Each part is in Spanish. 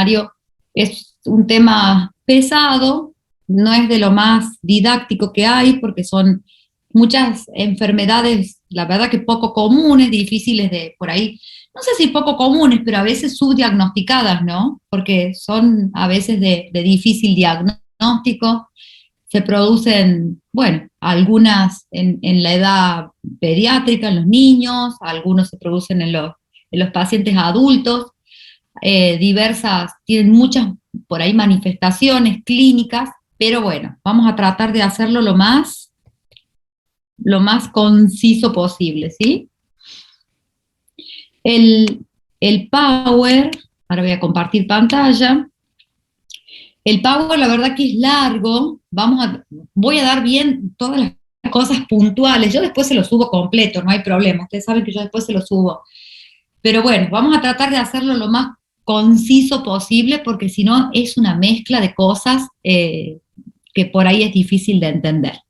veterinario es un tema pesado, no es de lo más didáctico que hay, porque son muchas enfermedades, la verdad que poco comunes, difíciles de, por ahí, no sé si poco comunes, pero a veces subdiagnosticadas, ¿no? Porque son a veces de difícil diagnóstico. Se producen, bueno, algunas en la edad pediátrica, en los niños, algunos se producen en los pacientes adultos, diversas, tienen muchas por ahí manifestaciones clínicas, pero bueno, vamos a tratar de hacerlo lo más conciso posible, ¿sí? El, el Power, ahora voy a compartir pantalla. El Power, la verdad que es largo, voy a dar bien todas las cosas puntuales, yo después se lo subo completo, no hay problema, ustedes saben que yo después se lo subo, pero bueno, vamos a tratar de hacerlo lo más conciso posible, porque si no es una mezcla de cosas que por ahí es difícil de entender.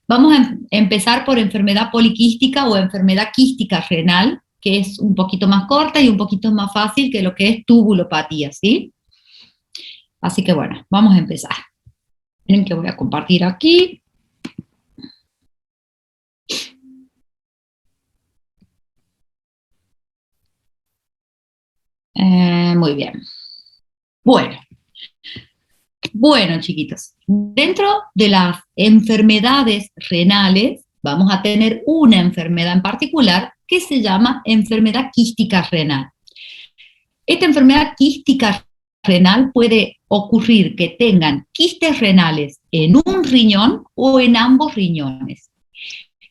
Vamos a empezar por enfermedad poliquística o enfermedad quística renal, que es un poquito más corta y un poquito más fácil que lo que es tubulopatía, ¿sí? Así que bueno, vamos a empezar. Miren que voy a compartir aquí. Muy bien. Bueno, bueno, chiquitos. Dentro de las enfermedades renales, vamos a tener una enfermedad en particular que se llama enfermedad quística renal. Esta enfermedad quística renal puede ocurrir que tengan quistes renales en un riñón o en ambos riñones.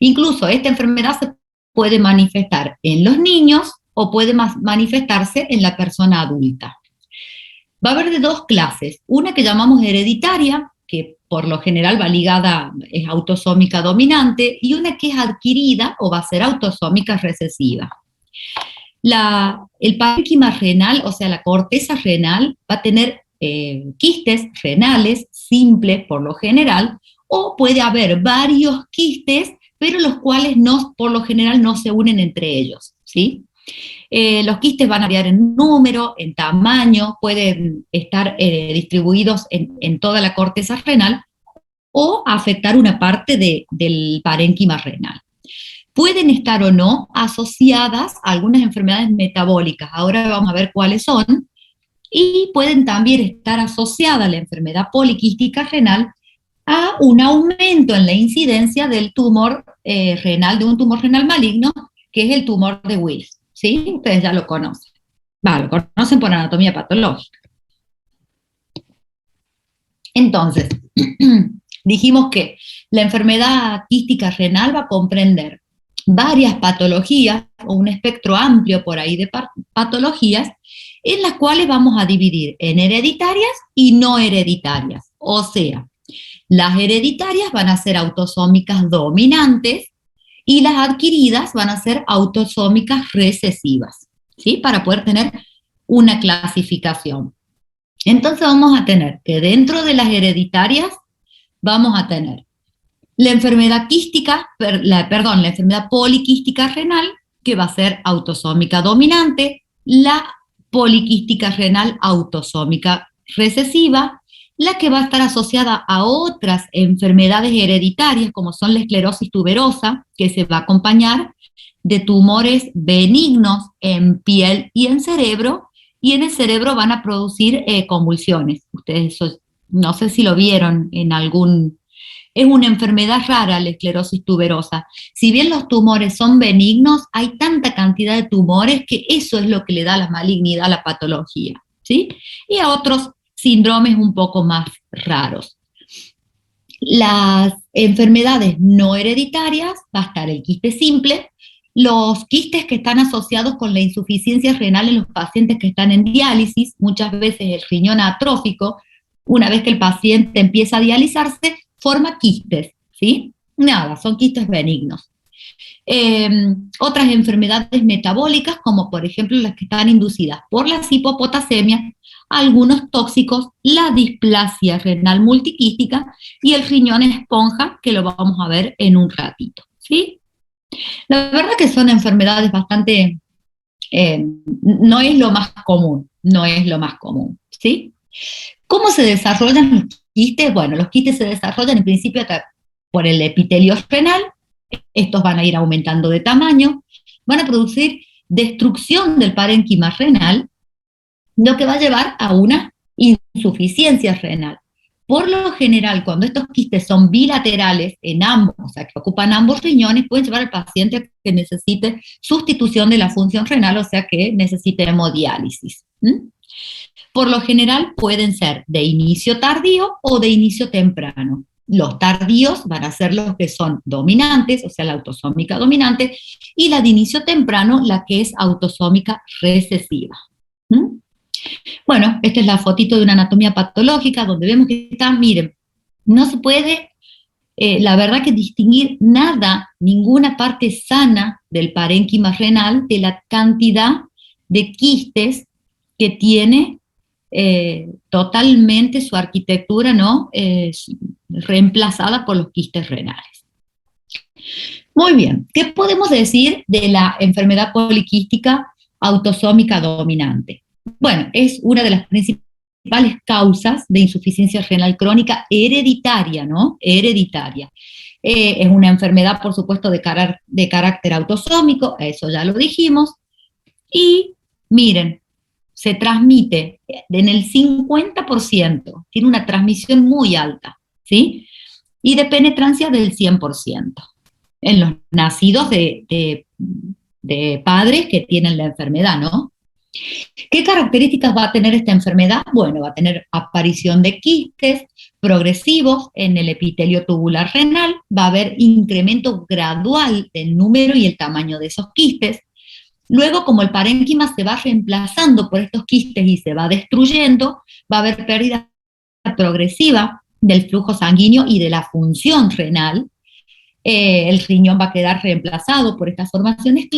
Incluso esta enfermedad se puede manifestar en los niños o puede manifestarse en la persona adulta. Va a haber de dos clases, una que llamamos hereditaria, que por lo general va ligada, es autosómica dominante, y una que es adquirida o va a ser autosómica recesiva. El parénquima renal, o sea, la corteza renal, va a tener quistes renales simples por lo general, o puede haber varios quistes, pero los cuales no, por lo general no se unen entre ellos, ¿sí? Los quistes van a variar en número, en tamaño, pueden estar distribuidos en toda la corteza renal o afectar una parte del parénquima renal. Pueden estar o no asociadas a algunas enfermedades metabólicas, ahora vamos a ver cuáles son, y pueden también estar asociadas a la enfermedad poliquística renal a un aumento en la incidencia del tumor renal, de un tumor renal maligno, que es el tumor de Wills, ¿sí? Ustedes ya lo conocen. Lo conocen por anatomía patológica. Entonces, dijimos que la enfermedad quística renal va a comprender varias patologías o un espectro amplio por ahí de patologías en las cuales vamos a dividir en hereditarias y no hereditarias. O sea, las hereditarias van a ser autosómicas dominantes y las adquiridas van a ser autosómicas recesivas, ¿sí? Para poder tener una clasificación. Entonces vamos a tener que dentro de las hereditarias vamos a tener la enfermedad quística, la enfermedad poliquística renal, que va a ser autosómica dominante, la poliquística renal autosómica recesiva, la que va a estar asociada a otras enfermedades hereditarias, como son la esclerosis tuberosa, que se va a acompañar de tumores benignos en piel y en cerebro, y en el cerebro van a producir convulsiones. Ustedes eso, no sé si lo vieron en algún... Es una enfermedad rara la esclerosis tuberosa. Si bien los tumores son benignos, hay tanta cantidad de tumores que eso es lo que le da la malignidad a la patología, ¿sí? Y a otros síndromes un poco más raros. Las enfermedades no hereditarias, va a estar el quiste simple, los quistes que están asociados con la insuficiencia renal en los pacientes que están en diálisis, muchas veces el riñón atrófico, una vez que el paciente empieza a dializarse, forma quistes, ¿sí? Nada, son quistes benignos. Otras enfermedades metabólicas, como por ejemplo las que están inducidas por las hipopotasemias, algunos tóxicos, la displasia renal multiquística y el riñón esponja, que lo vamos a ver en un ratito, ¿sí? La verdad que son enfermedades bastante, no es lo más común, no es lo más común, ¿sí? ¿Cómo se desarrollan los quistes? Bueno, los quistes se desarrollan en principio por el epitelio renal. Estos van a ir aumentando de tamaño, van a producir destrucción del parénquima renal, lo que va a llevar a una insuficiencia renal. Por lo general, cuando estos quistes son bilaterales en ambos, o sea, que ocupan ambos riñones, pueden llevar al paciente a que necesite sustitución de la función renal, o sea, que necesite hemodiálisis. Por lo general pueden ser de inicio tardío o de inicio temprano. Los tardíos van a ser los que son dominantes, o sea, la autosómica dominante, y la de inicio temprano, la que es autosómica recesiva. Bueno, esta es la fotito de una anatomía patológica donde vemos que está, miren, no se puede, la verdad que distinguir nada, ninguna parte sana del parénquima renal de la cantidad de quistes que tiene totalmente su arquitectura, ¿no? Reemplazada por los quistes renales. Muy bien, ¿qué podemos decir de la enfermedad poliquística autosómica dominante? Bueno, es una de las principales causas de insuficiencia renal crónica hereditaria, ¿no? Hereditaria. Es una enfermedad, por supuesto, de carácter autosómico, eso ya lo dijimos, y miren, se transmite en el 50%, tiene una transmisión muy alta, ¿sí? Y de penetrancia del 100%, en los nacidos de padres que tienen la enfermedad, ¿no? ¿Qué características va a tener esta enfermedad? Bueno, va a tener aparición de quistes progresivos en el epitelio tubular renal, va a haber incremento gradual del número y el tamaño de esos quistes. Luego, como el parénquima se va reemplazando por estos quistes y se va destruyendo, va a haber pérdida progresiva del flujo sanguíneo y de la función renal. El riñón va a quedar reemplazado por estas formaciones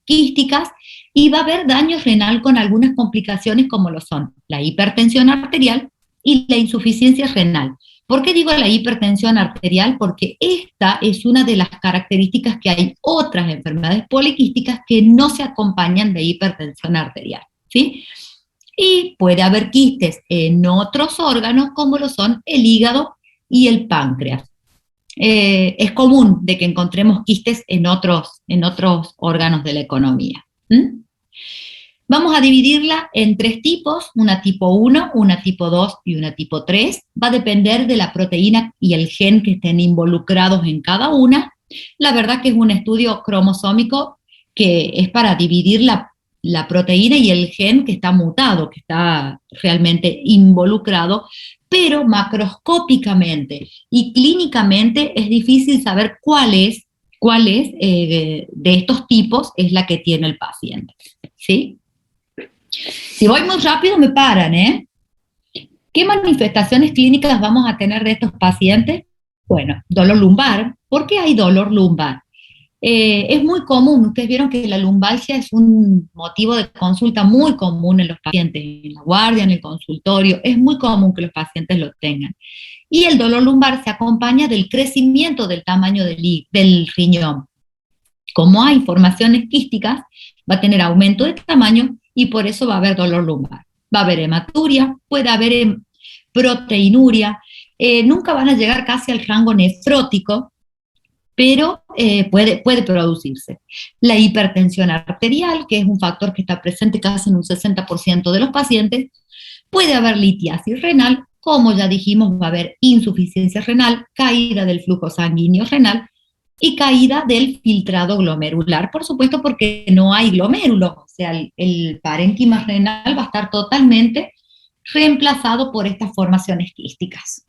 quísticas y va a haber daño renal con algunas complicaciones como lo son la hipertensión arterial y la insuficiencia renal. ¿Por qué digo la hipertensión arterial? Porque esta es una de las características que hay otras enfermedades poliquísticas que no se acompañan de hipertensión arterial, ¿sí? Y puede haber quistes en otros órganos como lo son el hígado y el páncreas. Es común de que encontremos quistes en otros órganos de la economía. Vamos a dividirla en 3 tipos, una tipo 1, una tipo 2 y una tipo 3. Va a depender de la proteína y el gen que estén involucrados en cada una. La verdad que es un estudio cromosómico que es para dividir la proteína y el gen que está mutado, que está realmente involucrado, pero macroscópicamente y clínicamente es difícil saber cuál es de estos tipos es la que tiene el paciente, ¿sí? Si voy muy rápido me paran, ¿eh? ¿Qué manifestaciones clínicas vamos a tener de estos pacientes? Bueno, dolor lumbar. ¿Por qué hay dolor lumbar? Es muy común, ustedes vieron que la lumbalgia es un motivo de consulta muy común en los pacientes, en la guardia, en el consultorio, es muy común que los pacientes lo tengan. Y el dolor lumbar se acompaña del crecimiento del tamaño del riñón. Como hay formaciones quísticas, va a tener aumento de tamaño y por eso va a haber dolor lumbar. Va a haber hematuria, puede haber proteinuria, nunca van a llegar casi al rango nefrótico, pero puede producirse. La hipertensión arterial, que es un factor que está presente casi en un 60% de los pacientes, puede haber litiasis renal, como ya dijimos, va a haber insuficiencia renal, caída del flujo sanguíneo renal y caída del filtrado glomerular, por supuesto porque no hay glomérulos, o sea, el parénquima renal va a estar totalmente reemplazado por estas formaciones quísticas.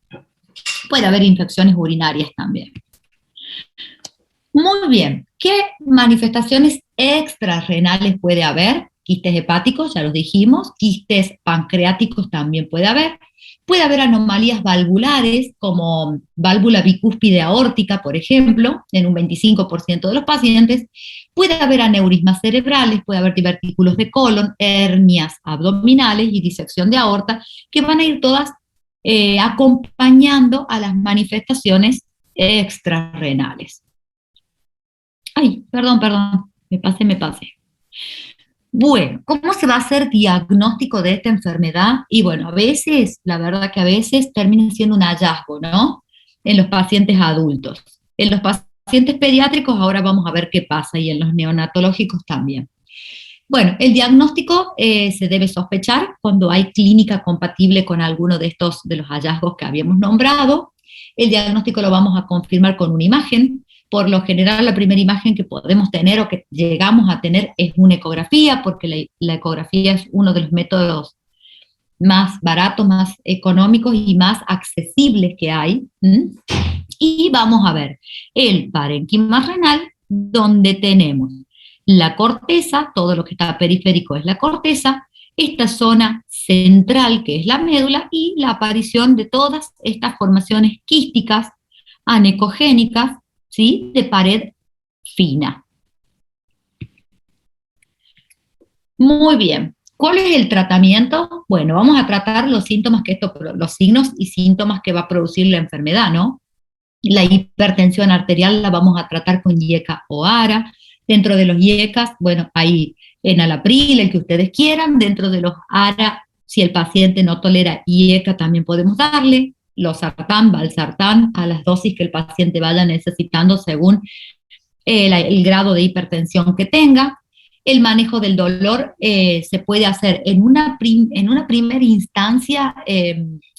Puede haber infecciones urinarias también. Muy bien, ¿qué manifestaciones extrarrenales puede haber? Quistes hepáticos, ya los dijimos, quistes pancreáticos también puede haber anomalías valvulares como válvula bicúspide aórtica, por ejemplo, en un 25% de los pacientes, puede haber aneurismas cerebrales, puede haber divertículos de colon, hernias abdominales y disección de aorta, que van a ir todas acompañando a las manifestaciones extrarrenales. Ay, perdón, me pasé. Bueno, ¿cómo se va a hacer diagnóstico de esta enfermedad? Y bueno, a veces, la verdad que a veces termina siendo un hallazgo, ¿no? En los pacientes adultos. En los pacientes pediátricos ahora vamos a ver qué pasa y en los neonatológicos también. Bueno, el diagnóstico se debe sospechar cuando hay clínica compatible con alguno de estos, de los hallazgos que habíamos nombrado. El diagnóstico lo vamos a confirmar con una imagen. Por lo general, la primera imagen que podemos tener o que llegamos a tener es una ecografía, porque la ecografía es uno de los métodos más baratos, más económicos y más accesibles que hay. Y vamos a ver el parénquima renal, donde tenemos la corteza, todo lo que está periférico es la corteza, esta zona central que es la médula y la aparición de todas estas formaciones quísticas, anecogénicas, ¿sí? De pared fina. Muy bien. ¿Cuál es el tratamiento? Bueno, vamos a tratar los síntomas los signos y síntomas que va a producir la enfermedad, ¿no? La hipertensión arterial la vamos a tratar con IECA o ARA. Dentro de los IECAS, bueno, hay enalapril, el que ustedes quieran. Dentro de los ARA, si el paciente no tolera IECA, también podemos darle losartán, valsartán, a las dosis que el paciente vaya necesitando según el grado de hipertensión que tenga. El manejo del dolor se puede hacer en una primera instancia,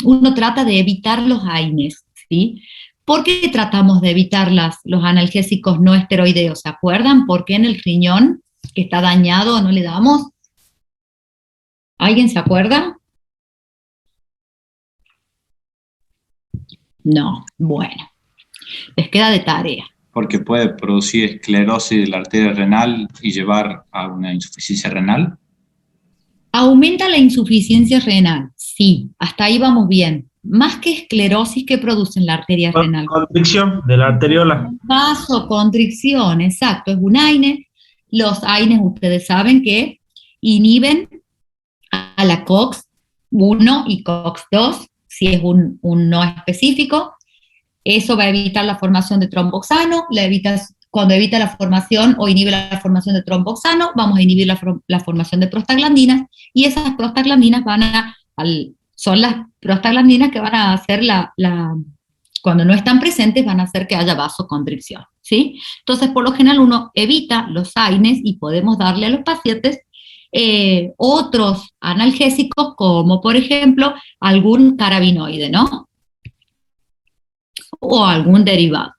uno trata de evitar los AINES, ¿sí? ¿Por qué tratamos de evitar los analgésicos no esteroideos? ¿Se acuerdan? ¿Por qué en el riñón que está dañado no le damos? ¿Alguien se acuerda? No, bueno, les queda de tarea. Porque puede producir esclerosis de la arteria renal y llevar a una insuficiencia renal. ¿Aumenta la insuficiencia renal? Sí, hasta ahí vamos bien. Más que esclerosis, ¿qué produce en la arteria renal? Constricción de la arteriola. Vasoconstricción, exacto, es un AINE. Los AINES ustedes saben que inhiben a la COX-1 y COX-2, si es un no específico. Eso va a evitar la formación de tromboxano, cuando evita la formación o inhibe la formación de tromboxano, vamos a inhibir la formación de prostaglandinas, y esas prostaglandinas son las prostaglandinas que van a hacer cuando no están presentes, van a hacer que haya vasoconstricción, ¿sí? Entonces, por lo general, uno evita los AINES y podemos darle a los pacientes otros analgésicos, como por ejemplo, algún carabinoide, ¿no? O algún derivado.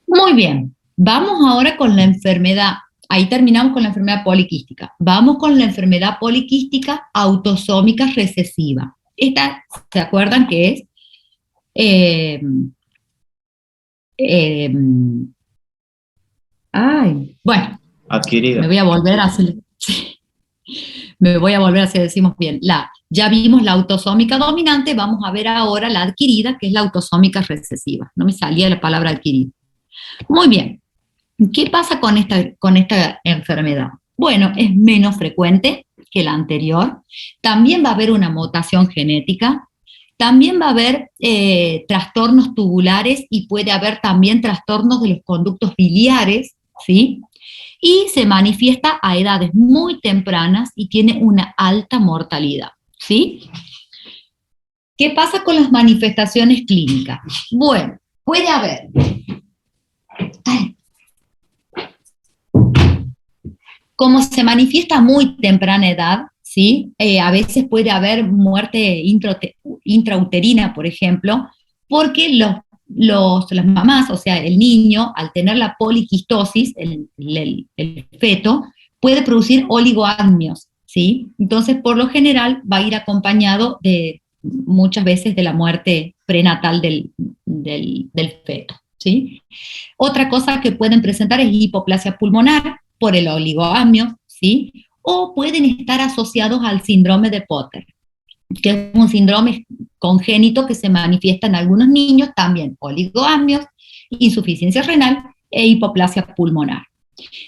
Muy bien, vamos ahora con la enfermedad. Ahí terminamos con la enfermedad poliquística. Vamos con la enfermedad poliquística autosómica recesiva. Esta, ¿se acuerdan qué es? Bueno. Adquirida. Me voy a volver a hacer, decimos bien. Ya vimos la autosómica dominante, vamos a ver ahora la adquirida, que es la autosómica recesiva. No me salía la palabra adquirida. Muy bien. ¿Qué pasa con esta enfermedad? Bueno, es menos frecuente que la anterior. También va a haber una mutación genética. También va a haber trastornos tubulares y puede haber también trastornos de los conductos biliares, ¿sí? Y se manifiesta a edades muy tempranas y tiene una alta mortalidad, ¿sí? ¿Qué pasa con las manifestaciones clínicas? Bueno, puede haber... Como se manifiesta a muy temprana edad, ¿sí? A veces puede haber muerte intrauterina, por ejemplo, porque las mamás, o sea, el niño, al tener la poliquistosis, el feto, puede producir oligoamnios, ¿sí? Entonces, por lo general, va a ir acompañado muchas veces de la muerte prenatal del feto, ¿sí? Otra cosa que pueden presentar es hipoplasia pulmonar por el oligoamnio, ¿sí? O pueden estar asociados al síndrome de Potter, que es un síndrome congénito que se manifiesta en algunos niños, también oligoamnios, insuficiencia renal e hipoplasia pulmonar.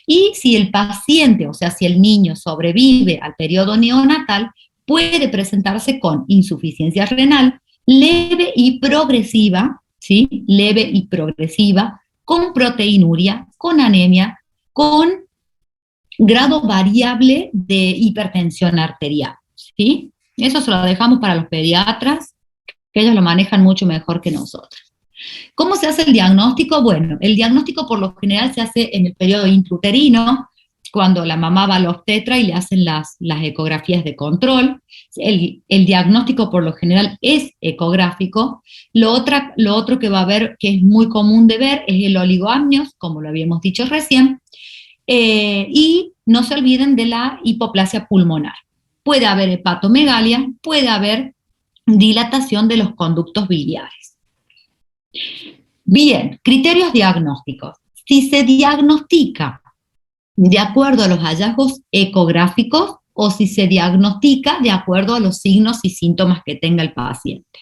Y si el paciente, o sea, si el niño sobrevive al periodo neonatal, puede presentarse con insuficiencia renal leve y progresiva, ¿sí? Leve y progresiva, con proteinuria, con anemia, con grado variable de hipertensión arterial, ¿sí? Eso se lo dejamos para los pediatras, que ellos lo manejan mucho mejor que nosotros. ¿Cómo se hace el diagnóstico? Bueno, el diagnóstico por lo general se hace en el periodo intrauterino, cuando la mamá va al obstetra y le hacen las ecografías de control. El diagnóstico por lo general es ecográfico. Lo otro que va a haber, que es muy común de ver, es el oligoamnios, como lo habíamos dicho recién, y no se olviden de la hipoplasia pulmonar. Puede haber hepatomegalia, puede haber dilatación de los conductos biliares. Bien, criterios diagnósticos. Si se diagnostica de acuerdo a los hallazgos ecográficos o si se diagnostica de acuerdo a los signos y síntomas que tenga el paciente.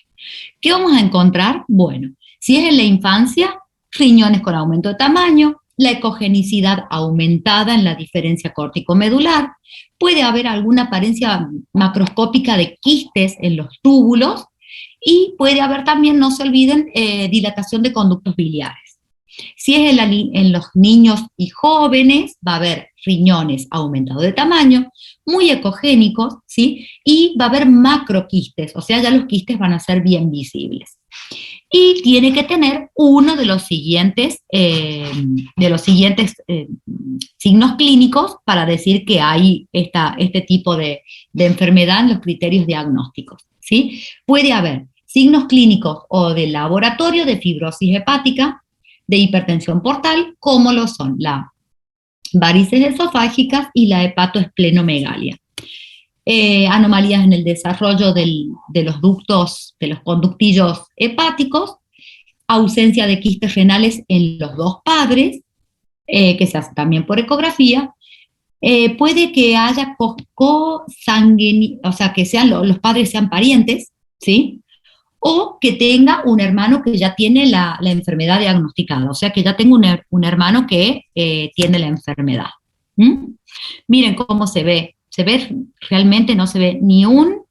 ¿Qué vamos a encontrar? Bueno, si es en la infancia, riñones con aumento de tamaño, la ecogenicidad aumentada en la diferencia córtico-medular, puede haber alguna apariencia macroscópica de quistes en los túbulos y puede haber también, no se olviden, dilatación de conductos biliares. Si es en los niños y jóvenes, va a haber riñones aumentados de tamaño, muy ecogénicos, ¿sí? Y va a haber macroquistes, o sea, ya los quistes van a ser bien visibles. Y tiene que tener uno de los siguientes signos clínicos para decir que hay este tipo de enfermedad en los criterios diagnósticos, ¿sí? Puede haber signos clínicos o de laboratorio de fibrosis hepática, de hipertensión portal, como lo son la varices esofágicas y la hepatoesplenomegalia. Anomalías en el desarrollo de los ductos, de los conductillos hepáticos, ausencia de quistes renales en los dos padres, que se hace también por ecografía. Puede que haya cosanguinidad, o sea, que los padres sean parientes, ¿sí? O que tenga un hermano que ya tiene la enfermedad diagnosticada, o sea, que ya tenga un hermano que tiene la enfermedad. Miren cómo se ve realmente, no se ve ni un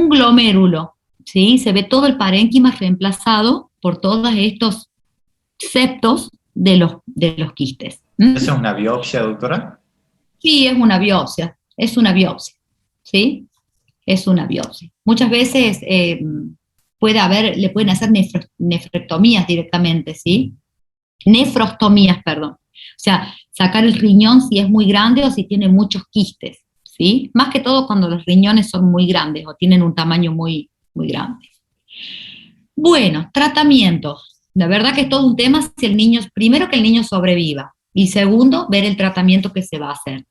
glomérulo, ¿sí? Se ve todo el parénquima reemplazado por todos estos septos de los quistes. ¿Esa es una biopsia, doctora? Sí, es una biopsia, ¿sí? Es una biopsia. Muchas veces le pueden hacer nefrectomías directamente, ¿sí? Nefrostomías, perdón. O sea, sacar el riñón si es muy grande o si tiene muchos quistes, ¿sí? Más que todo cuando los riñones son muy grandes o tienen un tamaño muy, muy grande. Bueno, tratamientos. La verdad que es todo un tema primero que el niño sobreviva y segundo, ver el tratamiento que se va a hacer.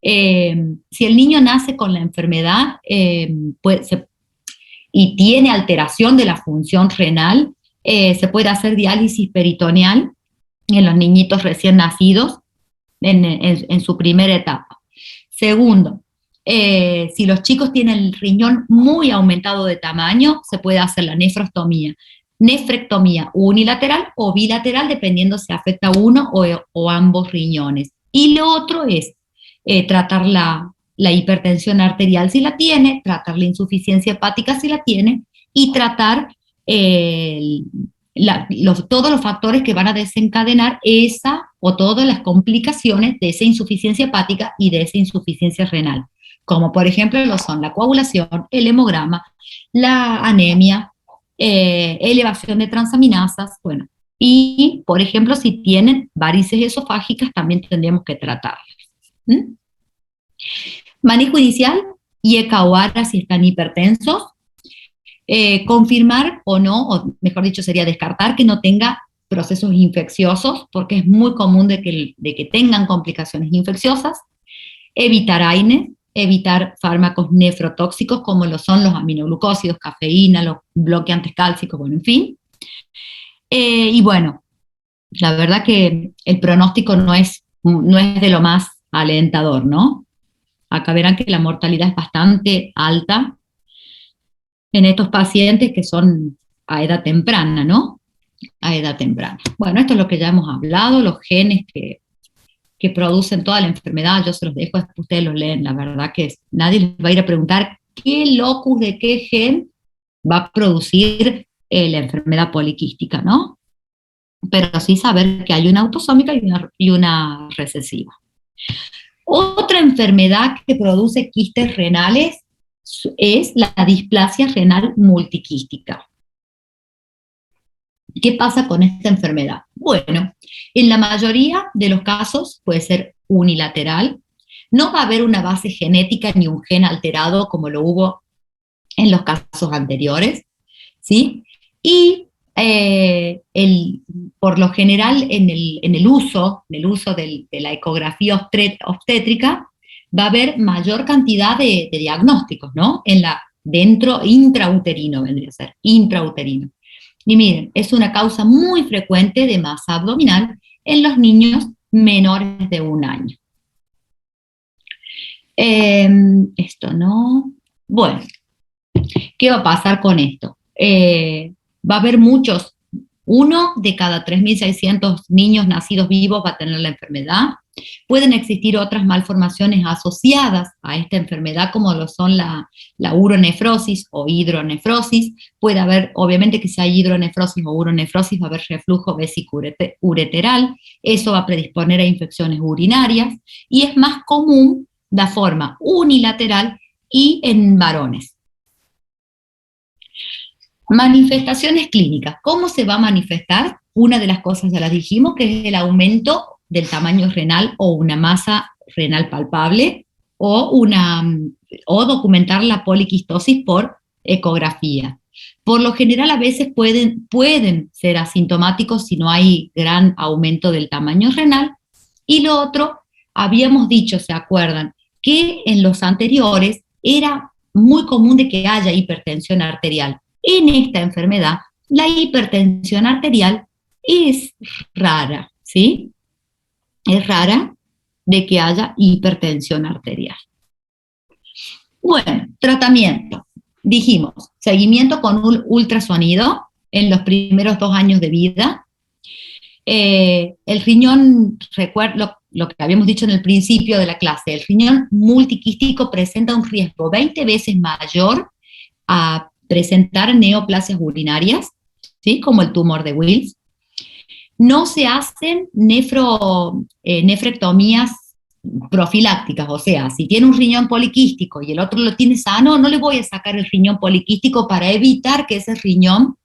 Si el niño nace con la enfermedad y tiene alteración de la función renal, se puede hacer diálisis peritoneal en los niñitos recién nacidos en su primera etapa. Segundo, si los chicos tienen el riñón muy aumentado de tamaño, se puede hacer la nefrectomía unilateral o bilateral, dependiendo si afecta uno o ambos riñones. Y lo otro es tratar la hipertensión arterial si la tiene, tratar la insuficiencia hepática si la tiene, y tratar todos los factores que van a desencadenar todas las complicaciones de esa insuficiencia hepática y de esa insuficiencia renal, como por ejemplo lo son la coagulación, el hemograma, la anemia, elevación de transaminasas, bueno, y por ejemplo si tienen varices esofágicas también tendríamos que tratarlas. Manejo inicial, IECA o ARA si están hipertensos, confirmar o no, o mejor dicho sería descartar que no tenga procesos infecciosos, porque es muy común de que tengan complicaciones infecciosas, evitar AINES, evitar fármacos nefrotóxicos como lo son los aminoglucósidos, cafeína, los bloqueantes cálcicos, bueno, en fin. Y bueno, la verdad que el pronóstico no es de lo más alentador, ¿no? Acá verán que la mortalidad es bastante alta en estos pacientes que son a edad temprana, ¿no? A edad temprana. Bueno, esto es lo que ya hemos hablado, los genes que producen toda la enfermedad, yo se los dejo, ustedes los leen, la verdad que nadie les va a ir a preguntar qué locus de qué gen va a producir la enfermedad poliquística, ¿no? pero sí saber que hay una autosómica y una recesiva. Otra enfermedad que produce quistes renales es la displasia renal multiquística. ¿Qué pasa con esta enfermedad? Bueno, en la mayoría de los casos puede ser unilateral, no va a haber una base genética ni un gen alterado como lo hubo en los casos anteriores, ¿sí? Y por lo general en el uso de la ecografía obstétrica va a haber mayor cantidad de diagnósticos, ¿no? Dentro, intrauterino vendría a ser, intrauterino. Y miren, es una causa muy frecuente de masa abdominal en los niños menores de 1 año. Esto no. Bueno, ¿qué va a pasar con esto? Va a haber muchos, 1 de cada 3.600 niños nacidos vivos va a tener la enfermedad. Pueden existir otras malformaciones asociadas a esta enfermedad, como lo son la uronefrosis o hidronefrosis. Puede haber, obviamente que si hay hidronefrosis o uronefrosis, va a haber reflujo vesicoureteral. Eso va a predisponer a infecciones urinarias y es más común de forma unilateral y en varones. Manifestaciones clínicas. ¿Cómo se va a manifestar? Una de las cosas ya las dijimos, que es el aumento del tamaño renal o una masa renal palpable o documentar la poliquistosis por ecografía. Por lo general a veces pueden ser asintomáticos si no hay gran aumento del tamaño renal. Y lo otro, habíamos dicho, ¿se acuerdan? Que en los anteriores era muy común de que haya hipertensión arterial. En esta enfermedad, la hipertensión arterial es rara, ¿sí? Es rara de que haya hipertensión arterial. Bueno, tratamiento. Dijimos, seguimiento con un ultrasonido en los primeros 2 años de vida. El riñón, recuerdo lo que habíamos dicho en el principio de la clase, el riñón multiquístico presenta un riesgo 20 veces mayor a presentar neoplasias urinarias, ¿sí? Como el tumor de Wills. No se hacen nefrectomías profilácticas, o sea, si tiene un riñón poliquístico y el otro lo tiene sano, no le voy a sacar el riñón poliquístico para evitar que ese riñón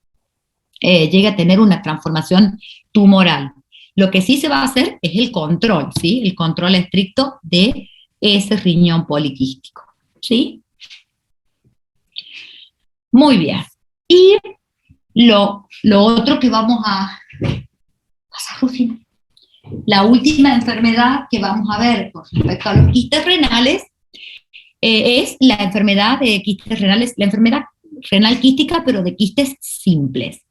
llegue a tener una transformación tumoral. Lo que sí se va a hacer es el control, ¿sí? El control estricto de ese riñón poliquístico, ¿sí? Muy bien. Y lo otro que vamos a pasar, Rufina. La última enfermedad que vamos a ver con respecto a los quistes renales es la enfermedad de quistes renales, la enfermedad renal quística, pero de quistes simples.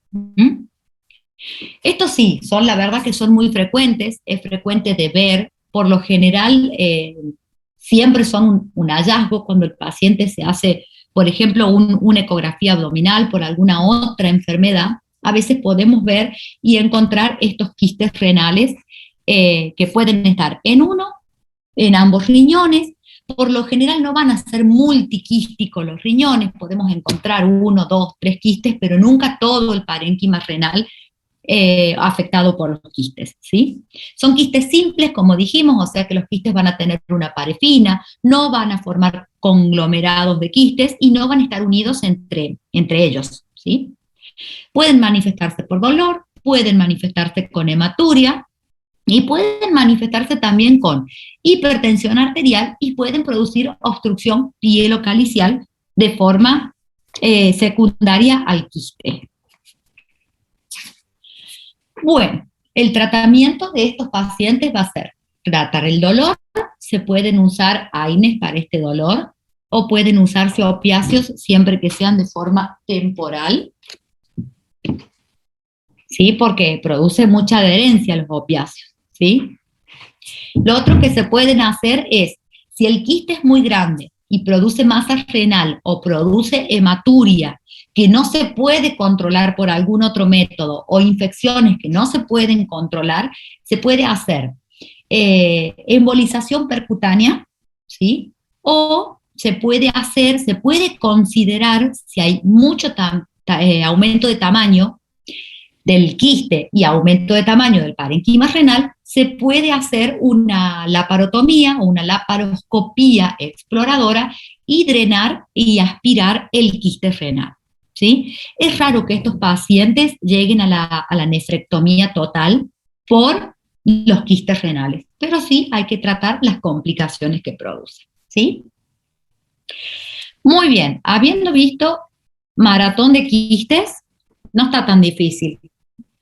Estos sí, la verdad que son muy frecuentes, es frecuente de ver, por lo general siempre son un hallazgo cuando el paciente se hace, por ejemplo, una ecografía abdominal por alguna otra enfermedad. A veces podemos ver y encontrar estos quistes renales que pueden estar en ambos riñones. Por lo general no van a ser multiquísticos los riñones, podemos encontrar 1, 2, 3 quistes, pero nunca todo el parénquima renal afectado por los quistes, ¿sí? Son quistes simples, como dijimos, o sea que los quistes van a tener una pared fina, no van a formar conglomerados de quistes y no van a estar unidos entre ellos, ¿sí? Pueden manifestarse por dolor, pueden manifestarse con hematuria, y pueden manifestarse también con hipertensión arterial y pueden producir obstrucción pielocalicial de forma secundaria al quiste. Bueno, el tratamiento de estos pacientes va a ser tratar el dolor, se pueden usar AINES para este dolor, o pueden usarse opiáceos siempre que sean de forma temporal, ¿sí? Porque produce mucha adherencia los opiáceos. ¿Sí? Lo otro que se pueden hacer es, si el quiste es muy grande y produce masa renal o produce hematuria que no se puede controlar por algún otro método o infecciones que no se pueden controlar, se puede hacer embolización percutánea, ¿sí? O se puede considerar, si hay mucho aumento de tamaño, del quiste y aumento de tamaño del parénquima renal, se puede hacer una laparotomía o una laparoscopía exploradora y drenar y aspirar el quiste renal, ¿sí? Es raro que estos pacientes lleguen a la nefrectomía total por los quistes renales, pero sí hay que tratar las complicaciones que producen, ¿sí? Muy bien, habiendo visto maratón de quistes, no está tan difícil.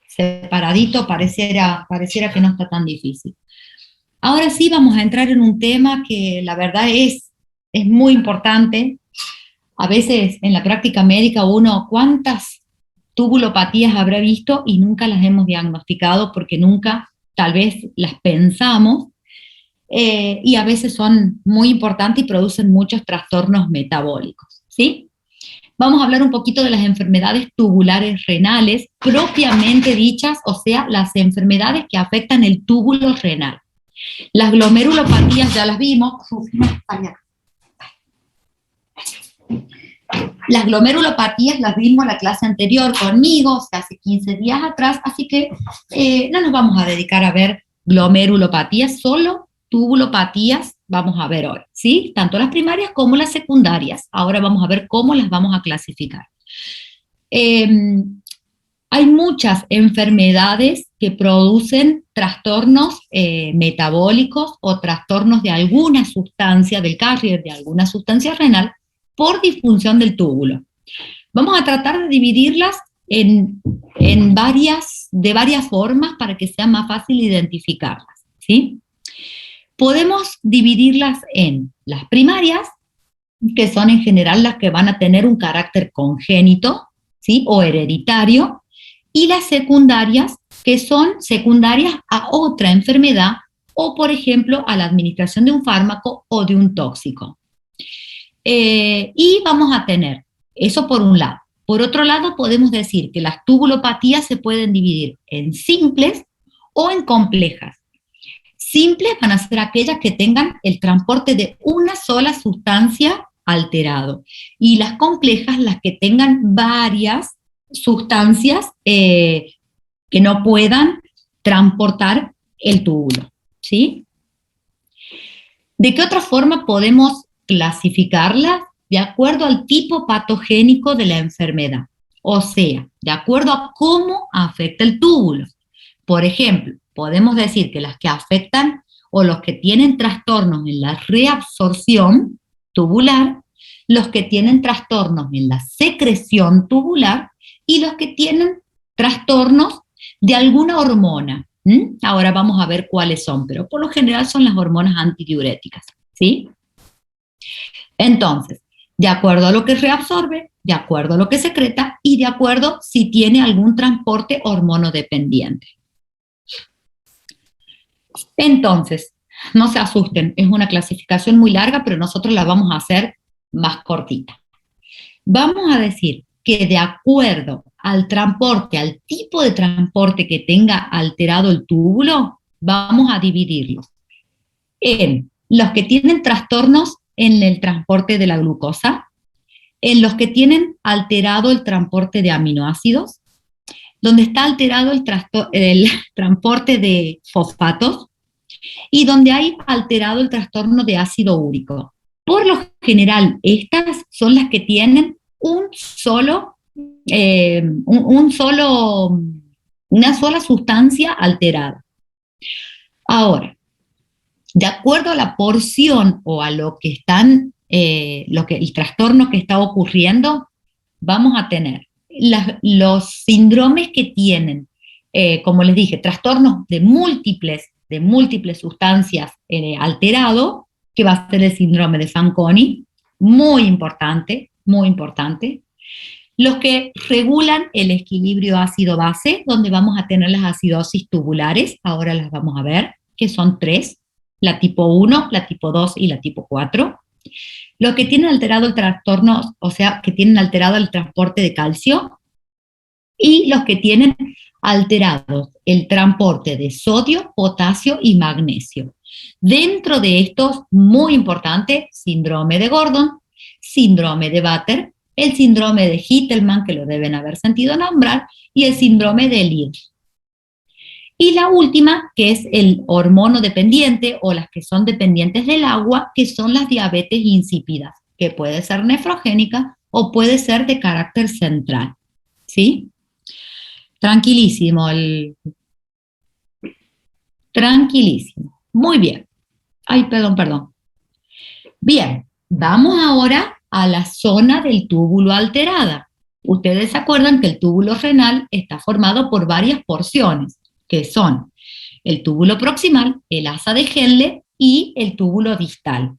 Separadito pareciera que no está tan difícil. Ahora sí vamos a entrar en un tema que la verdad es muy importante. A veces en la práctica médica uno, ¿cuántas tubulopatías habrá visto y nunca las hemos diagnosticado porque nunca tal vez las pensamos? Y a veces son muy importantes y producen muchos trastornos metabólicos, ¿sí? Vamos a hablar un poquito de las enfermedades tubulares renales propiamente dichas, o sea, las enfermedades que afectan el túbulo renal. Las glomerulopatías ya las vimos. Las glomerulopatías las vimos en la clase anterior conmigo, o sea, hace 15 días atrás, así que no nos vamos a dedicar a ver glomerulopatías, solo tubulopatías vamos a ver hoy, ¿sí? Tanto las primarias como las secundarias. Ahora vamos a ver cómo las vamos a clasificar. Hay muchas enfermedades que producen trastornos metabólicos o trastornos de alguna sustancia, del carrier de alguna sustancia renal, por disfunción del túbulo. Vamos a tratar de dividirlas de varias formas para que sea más fácil identificarlas, ¿sí? Podemos dividirlas en las primarias, que son en general las que van a tener un carácter congénito, ¿sí? O hereditario, y las secundarias, que son secundarias a otra enfermedad o, por ejemplo, a la administración de un fármaco o de un tóxico. Y vamos a tener eso por un lado. Por otro lado, podemos decir que las tubulopatías se pueden dividir en simples o en complejas. Simples van a ser aquellas que tengan el transporte de una sola sustancia alterado. Y las complejas, las que tengan varias sustancias que no puedan transportar el túbulo, ¿sí? ¿De qué otra forma podemos clasificarlas? De acuerdo al tipo patogénico de la enfermedad, o sea, de acuerdo a cómo afecta el túbulo. Por ejemplo, podemos decir que las que afectan o los que tienen trastornos en la reabsorción tubular, los que tienen trastornos en la secreción tubular y los que tienen trastornos de alguna hormona. Ahora vamos a ver cuáles son, pero por lo general son las hormonas antidiuréticas, ¿sí? Entonces, de acuerdo a lo que reabsorbe, de acuerdo a lo que secreta y de acuerdo si tiene algún transporte hormonodependiente. Entonces, no se asusten, es una clasificación muy larga, pero nosotros la vamos a hacer más cortita. Vamos a decir que de acuerdo al transporte, al tipo de transporte que tenga alterado el túbulo, vamos a dividirlos en los que tienen trastornos en el transporte de la glucosa, en los que tienen alterado el transporte de aminoácidos, donde está alterado el transporte de fosfatos y donde hay alterado el trastorno de ácido úrico. Por lo general, estas son las que tienen una sola sustancia alterada. Ahora, de acuerdo a la porción o a lo que el trastorno que está ocurriendo, vamos a tener los síndromes que tienen, como les dije, trastornos de múltiples sustancias alterado, que va a ser el síndrome de Fanconi, muy importante, muy importante. Los que regulan el equilibrio ácido-base, donde vamos a tener las acidosis tubulares, ahora las vamos a ver, que son 3, la tipo 1, la tipo 2 y la tipo 4. Los que tienen alterado el trastorno, o sea, que tienen alterado el transporte de calcio, y los que tienen alterado el transporte de sodio, potasio y magnesio. Dentro de estos, muy importante, síndrome de Gordon, síndrome de Batten el síndrome de Hittelmann, que lo deben haber sentido nombrar, y el síndrome de Leer. Y la última, que es el hormono dependiente o las que son dependientes del agua, que son las diabetes insípidas, que puede ser nefrogénica o puede ser de carácter central. ¿Sí? Tranquilísimo. Tranquilísimo. Muy bien. Ay, perdón. Bien, vamos ahora a la zona del túbulo alterada. Ustedes se acuerdan que el túbulo renal está formado por varias porciones, que son el túbulo proximal, el asa de Henle y el túbulo distal.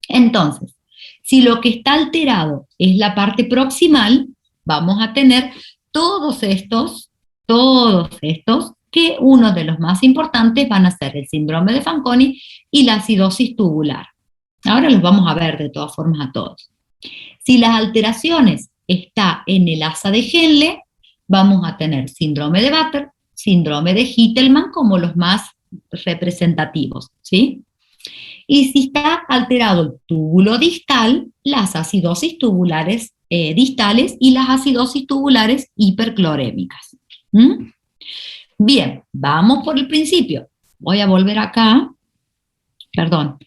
Entonces, si lo que está alterado es la parte proximal, vamos a tener todos estos, que uno de los más importantes van a ser el síndrome de Fanconi y la acidosis tubular. Ahora los vamos a ver de todas formas a todos. Si las alteraciones están en el asa de Henle, vamos a tener síndrome de Vater, síndrome de Hittelmann como los más representativos, ¿sí? Y si está alterado el túbulo distal, las acidosis tubulares distales y las acidosis tubulares hiperclorémicas. Bien, vamos por el principio. Voy a volver acá. Perdón.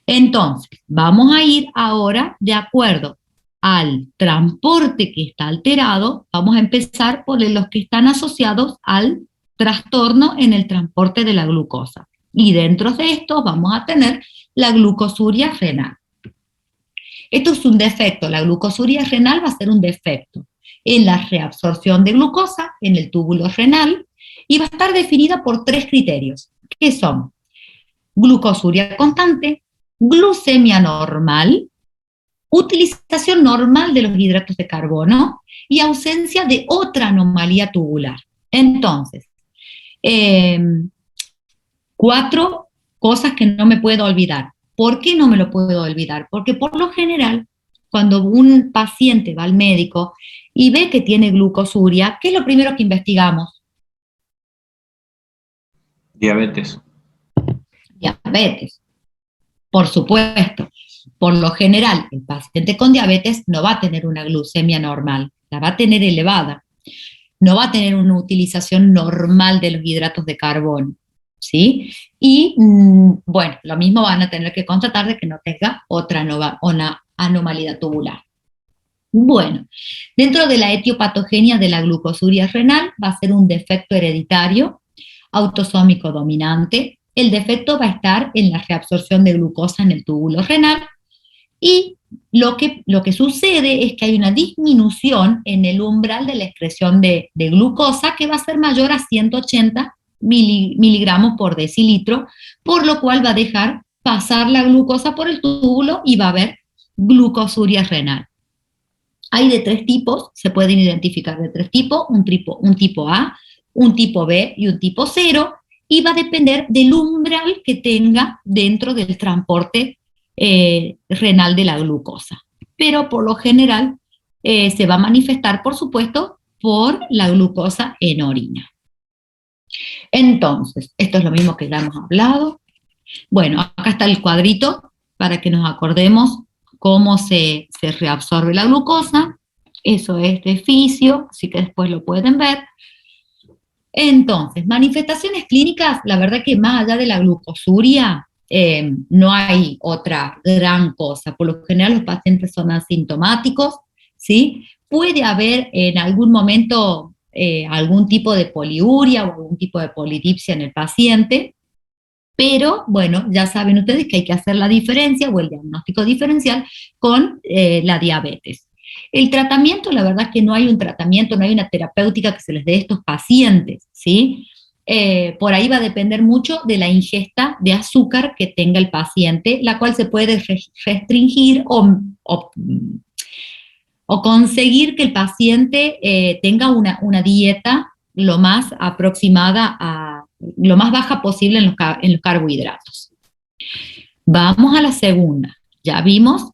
Entonces, vamos a ir ahora de acuerdo al transporte que está alterado. Vamos a empezar por los que están asociados al trastorno en el transporte de la glucosa. Y dentro de estos vamos a tener la glucosuria renal. Esto es un defecto, la glucosuria renal va a ser un defecto en la reabsorción de glucosa en el túbulo renal y va a estar definida por 3 criterios, que son glucosuria constante, glucemia normal, utilización normal de los hidratos de carbono y ausencia de otra anomalía tubular. Entonces, 4 cosas que no me puedo olvidar. ¿Por qué no me lo puedo olvidar? Porque por lo general, cuando un paciente va al médico y ve que tiene glucosuria, ¿qué es lo primero que investigamos? Diabetes. Diabetes, por supuesto. Por lo general, el paciente con diabetes no va a tener una glucemia normal, la va a tener elevada. No va a tener una utilización normal de los hidratos de carbono, ¿sí? Y, bueno, lo mismo van a tener que constatar de que no tenga una anomalía tubular. Bueno, dentro de la etiopatogenia de la glucosuria renal va a ser un defecto hereditario, autosómico dominante. El defecto va a estar en la reabsorción de glucosa en el túbulo renal y lo que sucede es que hay una disminución en el umbral de la excreción de glucosa que va a ser mayor a 180 miligramos por decilitro, por lo cual va a dejar pasar la glucosa por el túbulo y va a haber glucosuria renal. Hay de 3 tipos, se pueden identificar de 3 tipos, un tipo A, un tipo B y un tipo 0, y va a depender del umbral que tenga dentro del transporte renal de la glucosa. Pero por lo general se va a manifestar, por supuesto, por la glucosa en orina. Entonces, esto es lo mismo que ya hemos hablado. Bueno, acá está el cuadrito para que nos acordemos cómo se reabsorbe la glucosa. Eso es de Fisio, así que después lo pueden ver. Entonces, manifestaciones clínicas, la verdad que más allá de la glucosuria, no hay otra gran cosa. Por lo general los pacientes son asintomáticos, ¿sí? Puede haber en algún momento algún tipo de poliuria o algún tipo de polidipsia en el paciente, pero bueno, ya saben ustedes que hay que hacer la diferencia o el diagnóstico diferencial con la diabetes. El tratamiento, la verdad es que no hay un tratamiento, no hay una terapéutica que se les dé a estos pacientes, ¿sí? Por ahí va a depender mucho de la ingesta de azúcar que tenga el paciente, la cual se puede restringir o conseguir que el paciente tenga una dieta lo más aproximada lo más baja posible en los carbohidratos. Vamos a la segunda. Ya vimos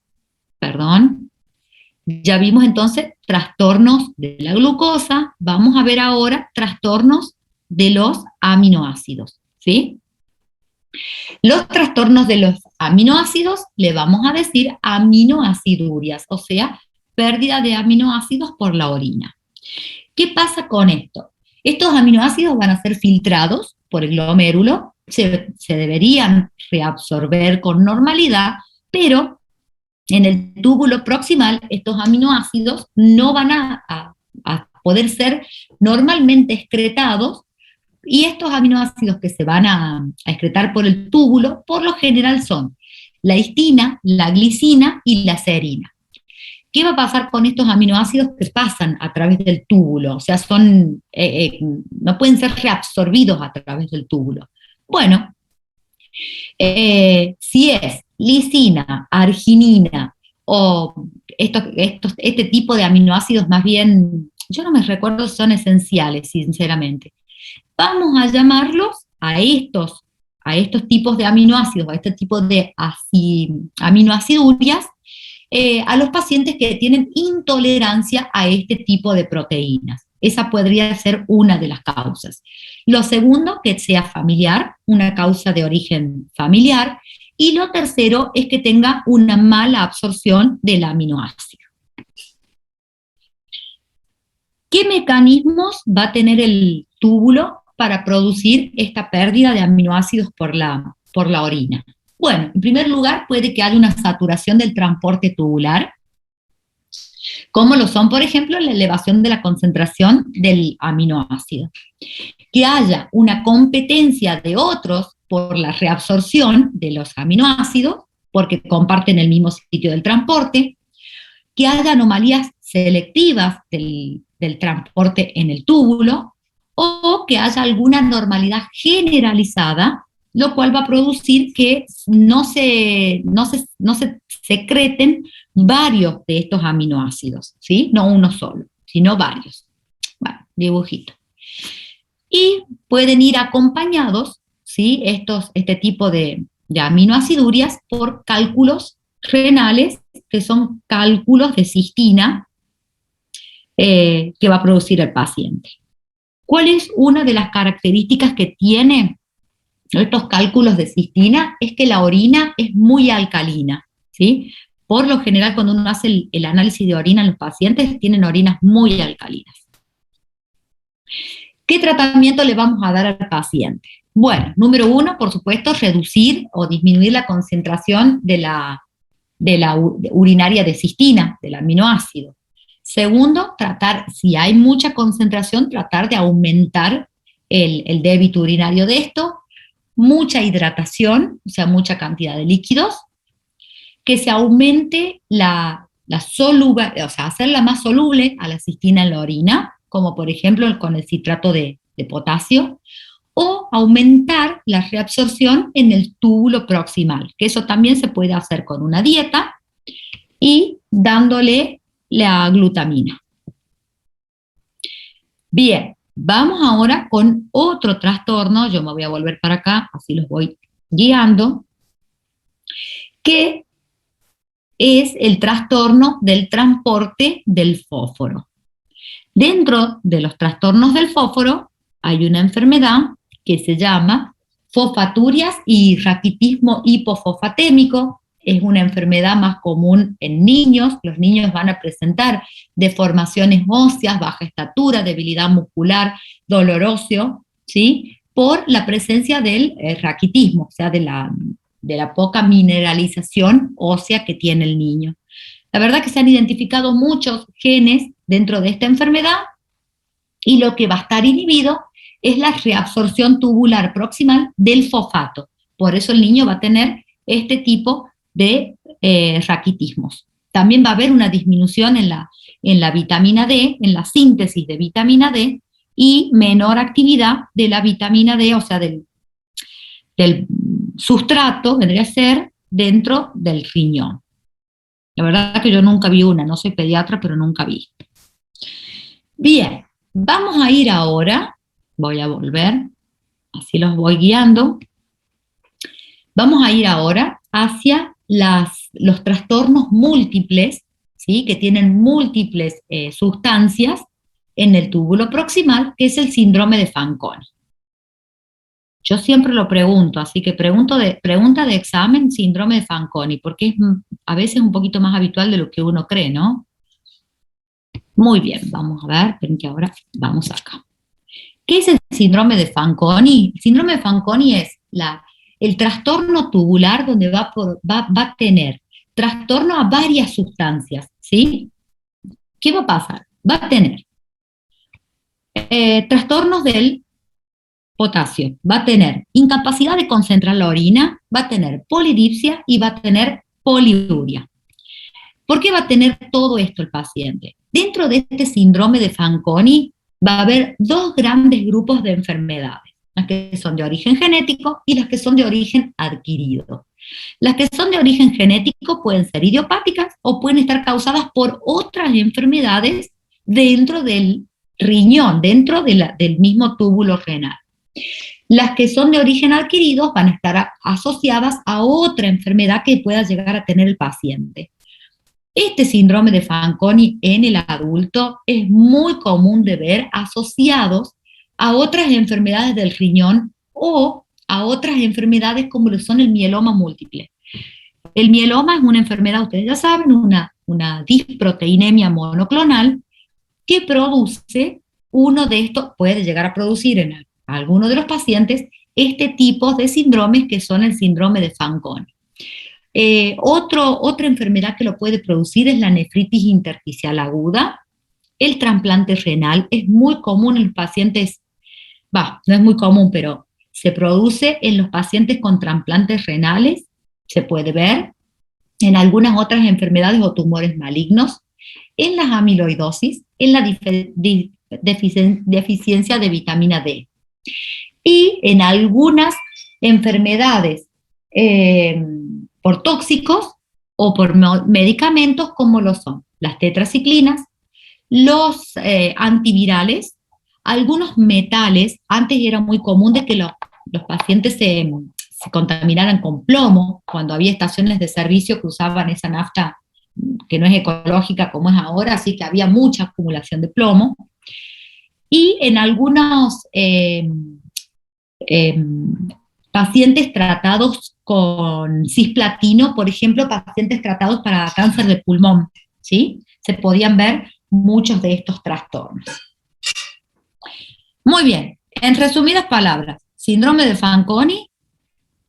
entonces trastornos de la glucosa. Vamos a ver ahora trastornos de los aminoácidos, ¿sí? Los trastornos de los aminoácidos le vamos a decir aminoacidurias, o sea, pérdida de aminoácidos por la orina. ¿Qué pasa con esto? Estos aminoácidos van a ser filtrados por el glomérulo, se deberían reabsorber con normalidad, pero en el túbulo proximal estos aminoácidos no van a poder ser normalmente excretados, y estos aminoácidos que se van a excretar por el túbulo, por lo general son la histina, la glicina y la serina. ¿Qué va a pasar con estos aminoácidos que pasan a través del túbulo? O sea, no pueden ser reabsorbidos a través del túbulo. Bueno, si es lisina, arginina o este tipo de aminoácidos, más bien, yo no me recuerdo si son esenciales, sinceramente. Vamos a llamarlos a estos tipos de aminoácidos, a este tipo de aminoaciduриas, a los pacientes que tienen intolerancia a este tipo de proteínas. Esa podría ser una de las causas. Lo segundo, que sea familiar, una causa de origen familiar. Y lo tercero es que tenga una mala absorción del aminoácido. ¿Qué mecanismos va a tener el túbulo para producir esta pérdida de aminoácidos por la orina? Bueno, en primer lugar, puede que haya una saturación del transporte tubular, como lo son, por ejemplo, la elevación de la concentración del aminoácido. Que haya una competencia de otros por la reabsorción de los aminoácidos, porque comparten el mismo sitio del transporte. Que haya anomalías selectivas del transporte en el túbulo, o que haya alguna normalidad generalizada, lo cual va a producir que no se secreten varios de estos aminoácidos, ¿sí? No uno solo, sino varios. Bueno, dibujito. Y pueden ir acompañados, ¿sí? Este tipo de aminoacidurias por cálculos renales, que son cálculos de cistina que va a producir el paciente. ¿Cuál es una de las características que tiene estos cálculos de cistina? Es que la orina es muy alcalina, ¿sí? Por lo general, cuando uno hace el análisis de orina en los pacientes, tienen orinas muy alcalinas. ¿Qué tratamiento le vamos a dar al paciente? Bueno, número uno, por supuesto, reducir o disminuir la concentración de la urinaria de cistina, del aminoácido. Segundo, si hay mucha concentración, tratar de aumentar el débito urinario de esto. Mucha hidratación, o sea, mucha cantidad de líquidos. Que se aumente hacerla más soluble a la cistina en la orina, como por ejemplo con el citrato de potasio, o aumentar la reabsorción en el túbulo proximal, que eso también se puede hacer con una dieta y dándole la glutamina. Bien, vamos ahora con otro trastorno, yo me voy a volver para acá, así los voy guiando, que es el trastorno del transporte del fósforo. Dentro de los trastornos del fósforo hay una enfermedad que se llama fosfaturias y raquitismo hipofosfatémico. Es una enfermedad más común en niños. Los niños van a presentar deformaciones óseas, baja estatura, debilidad muscular, dolor óseo, ¿sí? Por la presencia del raquitismo, o sea, de la poca mineralización ósea que tiene el niño. La verdad que se han identificado muchos genes dentro de esta enfermedad y lo que va a estar inhibido es la reabsorción tubular proximal del fosfato. Por eso el niño va a tener este tipo de raquitismos. También va a haber una disminución en la vitamina D, en la síntesis de vitamina D, y menor actividad de la vitamina D, o sea, del sustrato, vendría a ser dentro del riñón. La verdad que yo nunca vi una, no soy pediatra, pero nunca vi. Bien, vamos a ir ahora, voy a volver, así los voy guiando. Vamos a ir ahora hacia los trastornos múltiples, ¿sí? Que tienen múltiples sustancias en el túbulo proximal, que es el síndrome de Fanconi. Yo siempre lo pregunto, así que pregunta de examen, síndrome de Fanconi, porque es a veces un poquito más habitual de lo que uno cree, ¿no? Muy bien, vamos a ver, esperen que ahora vamos acá. ¿Qué es el síndrome de Fanconi? El síndrome de Fanconi es el trastorno tubular donde va a tener trastorno a varias sustancias, ¿sí? ¿Qué va a pasar? Va a tener trastornos del potasio, va a tener incapacidad de concentrar la orina, va a tener polidipsia y va a tener poliuria. ¿Por qué va a tener todo esto el paciente? Dentro de este síndrome de Fanconi va a haber dos grandes grupos de enfermedades, las que son de origen genético y las que son de origen adquirido. Las que son de origen genético pueden ser idiopáticas o pueden estar causadas por otras enfermedades dentro del riñón, dentro del mismo túbulo renal. Las que son de origen adquirido van a estar asociadas a otra enfermedad que pueda llegar a tener el paciente. Este síndrome de Fanconi en el adulto es muy común de ver asociados a otras enfermedades del riñón o a otras enfermedades como lo son el mieloma múltiple. El mieloma es una enfermedad, ustedes ya saben, una disproteinemia monoclonal que produce uno de estos, puede llegar a producir en algunos de los pacientes este tipo de síndromes que son el síndrome de Fanconi. Otra enfermedad que lo puede producir es la nefritis intersticial aguda. El trasplante renal es muy común en los pacientes, no es muy común, pero se produce en los pacientes con trasplantes renales, se puede ver en algunas otras enfermedades o tumores malignos, en la amiloidosis, en la deficiencia de vitamina D y en algunas enfermedades por tóxicos o por medicamentos como lo son las tetraciclinas, los antivirales, algunos metales. Antes era muy común de que los pacientes se contaminaran con plomo, cuando había estaciones de servicio que usaban esa nafta que no es ecológica como es ahora, así que había mucha acumulación de plomo. Y en algunos pacientes tratados con cisplatino, por ejemplo, pacientes tratados para cáncer de pulmón, ¿sí? Se podían ver muchos de estos trastornos. Muy bien, en resumidas palabras, síndrome de Fanconi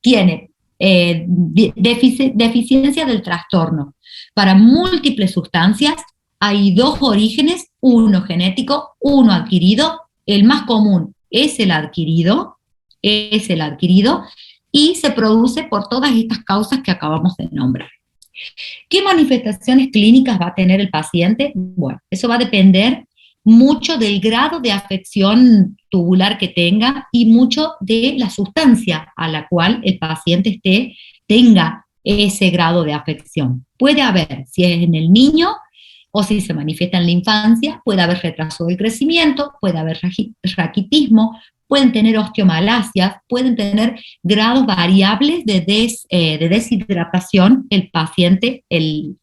tiene deficiencia del trastorno para múltiples sustancias. Hay dos orígenes, uno genético, uno adquirido. El más común es el adquirido, y se produce por todas estas causas que acabamos de nombrar. ¿Qué manifestaciones clínicas va a tener el paciente? Bueno, eso va a depender mucho del grado de afección tubular que tenga y mucho de la sustancia a la cual el paciente tenga ese grado de afección. Puede haber, si es en el niño o si se manifiesta en la infancia, puede haber retraso del crecimiento, puede haber raquitismo, pueden tener osteomalasias, pueden tener grados variables de deshidratación el paciente en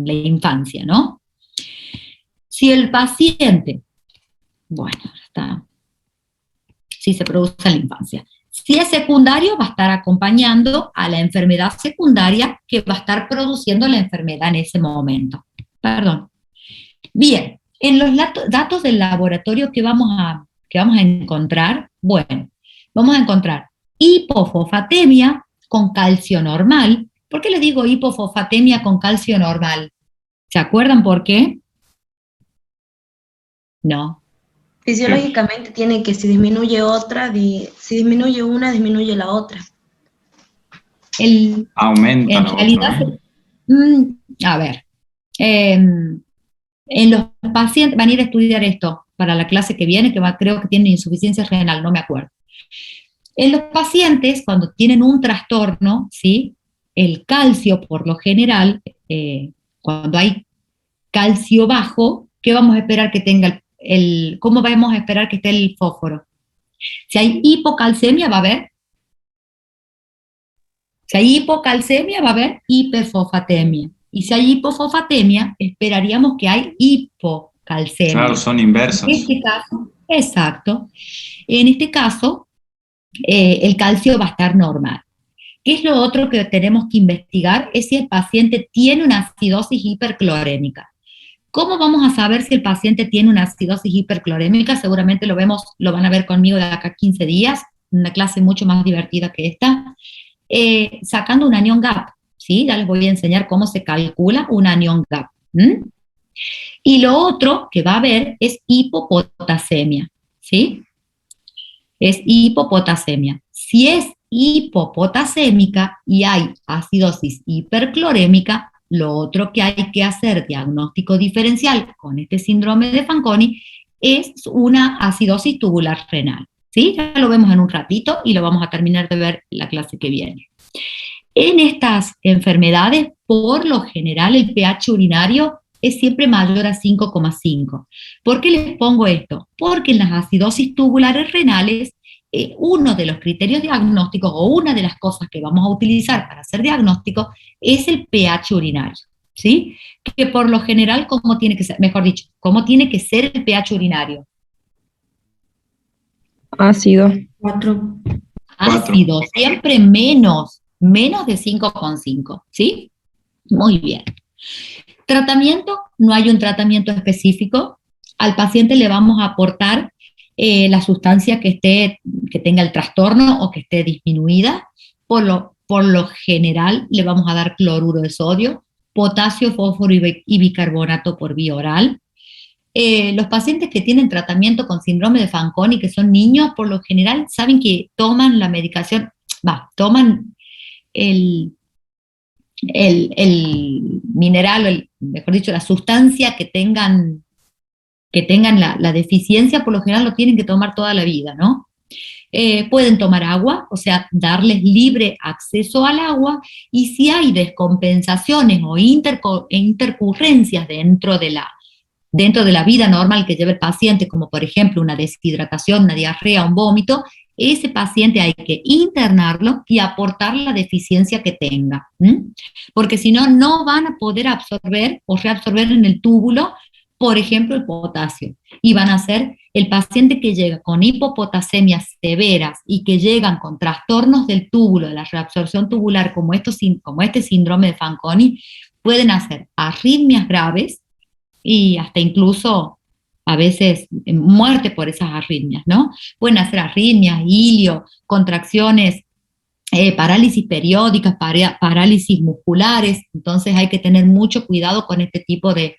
la infancia, ¿no? Si el paciente, si se produce en la infancia, si es secundario, va a estar acompañando a la enfermedad secundaria que va a estar produciendo la enfermedad en ese momento. Perdón. Bien, en los datos del laboratorio que vamos a encontrar, bueno, vamos a encontrar hipofosfatemia con calcio normal. ¿Por qué les digo hipofosfatemia con calcio normal? ¿Se acuerdan por qué? No. Fisiológicamente tiene que si disminuye una, disminuye la otra. Aumenta. En realidad, a ver, en los pacientes, van a ir a estudiar esto para la clase que viene, creo que tienen insuficiencia renal, no me acuerdo. En los pacientes, cuando tienen un trastorno, ¿sí? El calcio, por lo general, cuando hay calcio bajo, ¿qué vamos a esperar que tenga cómo vamos a esperar que esté el fósforo? Si hay hipocalcemia, va a haber. Si hay hipocalcemia, va a haber hiperfosfatemia. Y si hay hipofosfatemia, esperaríamos que hay hipocalcemia. Claro, son inversas. En este caso, exacto. En este caso, el calcio va a estar normal. ¿Qué es lo otro que tenemos que investigar? Es si el paciente tiene una acidosis hiperclorémica. ¿Cómo vamos a saber si el paciente tiene una acidosis hiperclorémica? Seguramente lo van a ver conmigo de acá a 15 días, una clase mucho más divertida que esta, sacando un anion gap, ¿sí? Ya les voy a enseñar cómo se calcula un anion gap. Y lo otro que va a haber es hipopotasemia, ¿sí? Es hipopotasemia. Si es hipopotasémica y hay acidosis hiperclorémica, lo otro que hay que hacer diagnóstico diferencial con este síndrome de Fanconi es una acidosis tubular renal, ¿sí? Ya lo vemos en un ratito y lo vamos a terminar de ver la clase que viene. En estas enfermedades, por lo general, el pH urinario es siempre mayor a 5,5. ¿Por qué les pongo esto? Porque en las acidosis tubulares renales, uno de los criterios diagnósticos o una de las cosas que vamos a utilizar para hacer diagnóstico es el pH urinario, ¿sí? Que por lo general, ¿cómo tiene que ser? Mejor dicho, ¿cómo tiene que ser el pH urinario? Ácido. 4. Ácido, siempre menos de 5,5, ¿sí? Muy bien. Tratamiento, no hay un tratamiento específico. Al paciente le vamos a aportar la sustancia que tenga el trastorno o que esté disminuida. Por lo general le vamos a dar cloruro de sodio, potasio, fósforo y bicarbonato por vía oral. Los pacientes que tienen tratamiento con síndrome de Fanconi, que son niños, por lo general saben que toman la medicación, toman el mineral, mejor dicho, la sustancia que tengan la deficiencia, por lo general lo tienen que tomar toda la vida, ¿no? Pueden tomar agua, o sea, darles libre acceso al agua, y si hay descompensaciones o intercurrencias dentro de la vida normal que lleva el paciente, como por ejemplo una deshidratación, una diarrea, un vómito, ese paciente hay que internarlo y aportar la deficiencia que tenga, porque si no, no van a poder absorber o reabsorber en el túbulo, por ejemplo, el potasio, y van a ser el paciente que llega con hipopotasemias severas y que llegan con trastornos del túbulo, de la reabsorción tubular, como este síndrome de Fanconi, pueden hacer arritmias graves y hasta incluso a veces muerte por esas arritmias, ¿no? Pueden hacer arritmias, hilio, contracciones, parálisis periódicas, parálisis musculares. Entonces hay que tener mucho cuidado con este tipo de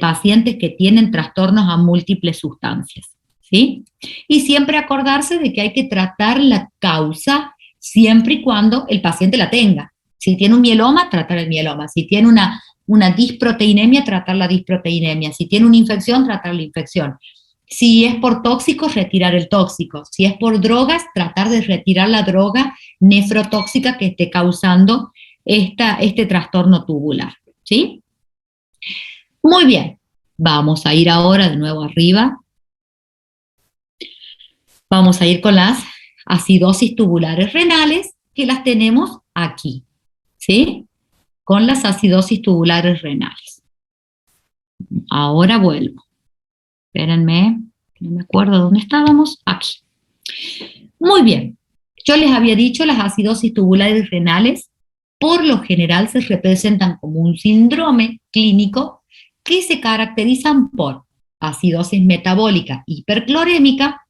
pacientes que tienen trastornos a múltiples sustancias, ¿sí? Y siempre acordarse de que hay que tratar la causa siempre y cuando el paciente la tenga. Si tiene un mieloma, tratar el mieloma. Si tiene una disproteinemia, tratar la disproteinemia. Si tiene una infección, tratar la infección. Si es por tóxicos, retirar el tóxico. Si es por drogas, tratar de retirar la droga nefrotóxica que esté causando este trastorno tubular, ¿sí? Muy bien, vamos a ir ahora de nuevo arriba. Vamos a ir con las acidosis tubulares renales, que las tenemos aquí, ¿sí? Con las acidosis tubulares renales. Ahora vuelvo. Espérenme, no me acuerdo dónde estábamos. Aquí. Muy bien. Yo les había dicho, las acidosis tubulares renales por lo general se representan como un síndrome clínico que se caracterizan por acidosis metabólica hiperclorémica.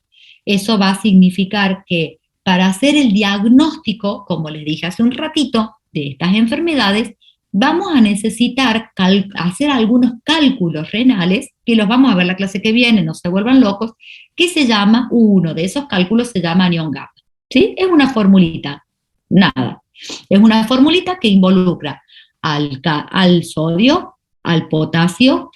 Eso va a significar que para hacer el diagnóstico, como les dije hace un ratito, de estas enfermedades, vamos a necesitar hacer algunos cálculos renales, que los vamos a ver la clase que viene, no se vuelvan locos, que uno de esos cálculos se llama anion gap, ¿sí? Es una formulita, nada. Es una formulita que involucra al sodio, al potasio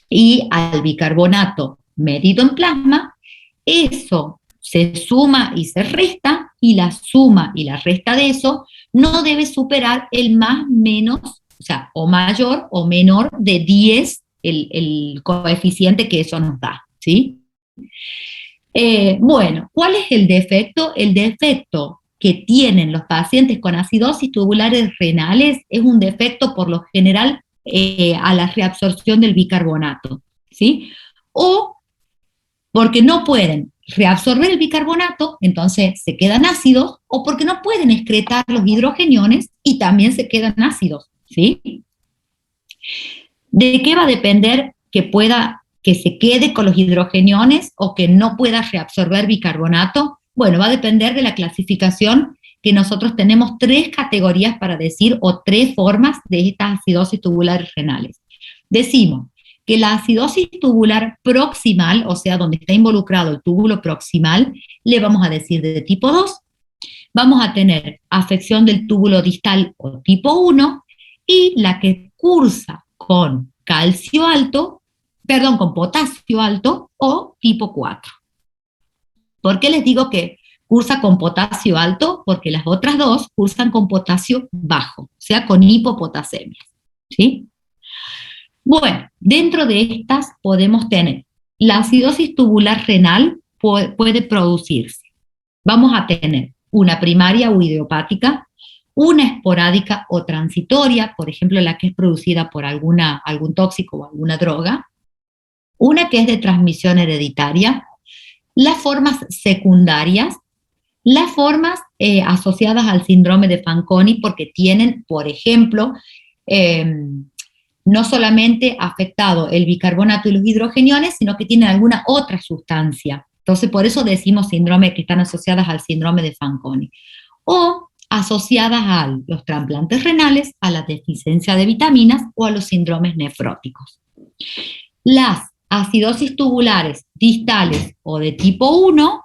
y al bicarbonato medido en plasma. Eso se suma y se resta, y la suma y la resta de eso no debe superar el más menos, o sea, o mayor o menor de 10, el coeficiente que eso nos da, ¿sí? Bueno, ¿cuál es el defecto? El defecto que tienen los pacientes con acidosis tubulares renales es un defecto por lo general a la reabsorción del bicarbonato, ¿sí? O porque no pueden reabsorber el bicarbonato, entonces se quedan ácidos, o porque no pueden excretar los hidrogeniones y también se quedan ácidos, ¿sí? ¿De qué va a depender que se quede con los hidrogeniones o que no pueda reabsorber bicarbonato? Bueno, va a depender de la clasificación, que nosotros tenemos 3 categorías para decir, o 3 formas de estas acidosis tubulares renales. Decimos que la acidosis tubular proximal, o sea, donde está involucrado el túbulo proximal, le vamos a decir de tipo 2. Vamos a tener afección del túbulo distal o tipo 1, y la que cursa con calcio alto, perdón, con potasio alto o tipo 4. ¿Por qué les digo que cursa con potasio alto? Porque las otras 2 cursan con potasio bajo, o sea, con hipopotasemia, ¿sí? Bueno, dentro de estas podemos tener la acidosis tubular renal, puede producirse. Vamos a tener una primaria o idiopática, una esporádica o transitoria, por ejemplo, la que es producida por algún tóxico o alguna droga, una que es de transmisión hereditaria, las formas secundarias, las formas asociadas al síndrome de Fanconi, porque tienen, por ejemplo, no solamente afectado el bicarbonato y los hidrogeniones, sino que tienen alguna otra sustancia. Entonces, por eso decimos síndrome, que están asociadas al síndrome de Fanconi. O asociadas a los trasplantes renales, a la deficiencia de vitaminas o a los síndromes nefróticos. Las acidosis tubulares distales o de tipo 1,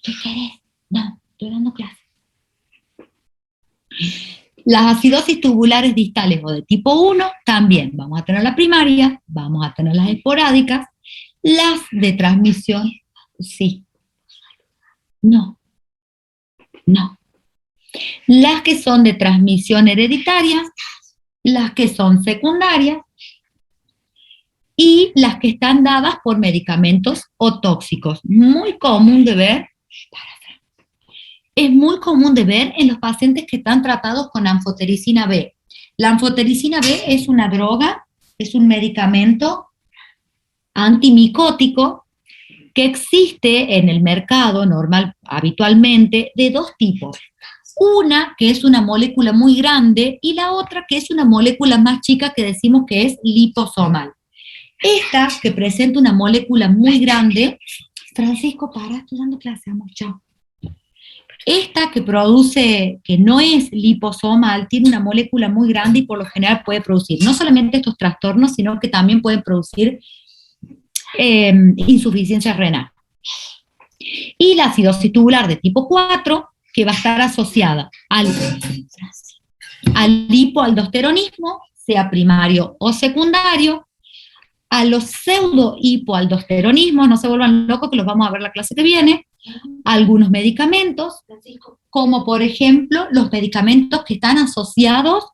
¿qué querés? No, estoy dando clase. Las acidosis tubulares distales o de tipo 1 también vamos a tener la primaria, vamos a tener las esporádicas, las de transmisión, sí, no, las que son de transmisión hereditaria, las que son secundarias y las que están dadas por medicamentos o tóxicos. Muy común de ver, es muy común de ver en los pacientes que están tratados con anfotericina B. La anfotericina B es una droga, es un medicamento antimicótico que existe en el mercado habitualmente de 2 tipos. Una que es una molécula muy grande y la otra que es una molécula más chica que decimos que es liposomal. Esta que presenta una molécula muy grande, Francisco, para, estoy dando clase, amor, chao. Esta que produce, que no es liposomal, tiene una molécula muy grande y por lo general puede producir no solamente estos trastornos, sino que también pueden producir insuficiencia renal. Y la acidosis tubular de tipo 4, que va a estar asociada al hipoaldosteronismo, sea primario o secundario, a los pseudo-hipoaldosteronismos, no se vuelvan locos que los vamos a ver la clase que viene, algunos medicamentos, como por ejemplo los medicamentos que están asociados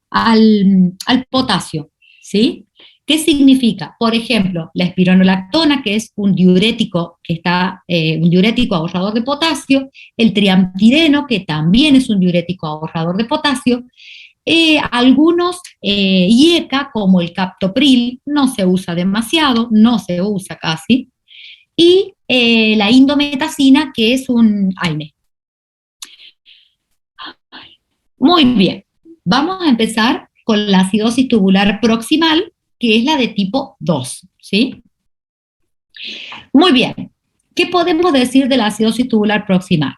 al potasio, ¿sí? ¿Qué significa? Por ejemplo, la espironolactona, que es un diurético, un diurético ahorrador de potasio, el triamtireno, que también es un diurético ahorrador de potasio, algunos IECA, como el captopril, no se usa demasiado, no se usa casi, y la indometacina, que es un AINE. Muy bien, vamos a empezar con la acidosis tubular proximal, que es la de tipo 2, ¿sí? Muy bien, ¿qué podemos decir de la acidosis tubular proximal?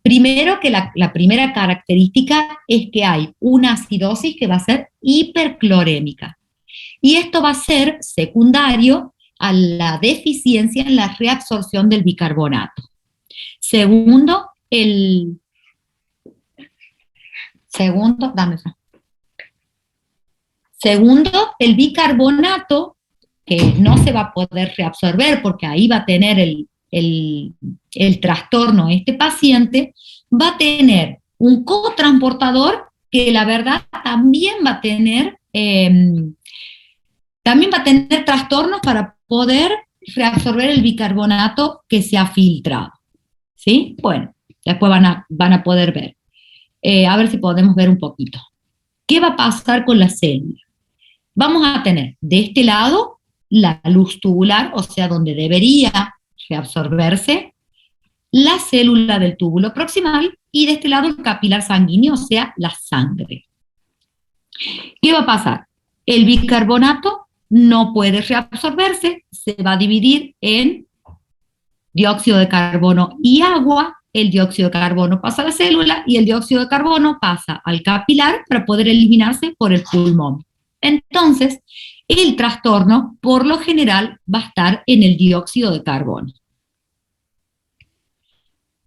Primero que la primera característica es que hay una acidosis que va a ser hiperclorémica. Y esto va a ser secundario a la deficiencia en la reabsorción del bicarbonato. Segundo, el bicarbonato, que no se va a poder reabsorber porque ahí va a tener el trastorno este paciente, va a tener un cotransportador que la verdad también va a tener trastornos para poder reabsorber el bicarbonato que se ha filtrado, ¿sí? Bueno, después van a poder ver. A ver si podemos ver un poquito. ¿Qué va a pasar con la célula? Vamos a tener de este lado la luz tubular, o sea, donde debería reabsorberse la célula del túbulo proximal, y de este lado el capilar sanguíneo, o sea, la sangre. ¿Qué va a pasar? El bicarbonato no puede reabsorberse, se va a dividir en dióxido de carbono y agua. El dióxido de carbono pasa a la célula y el dióxido de carbono pasa al capilar para poder eliminarse por el pulmón. Entonces, el trastorno, por lo general, va a estar en el dióxido de carbono.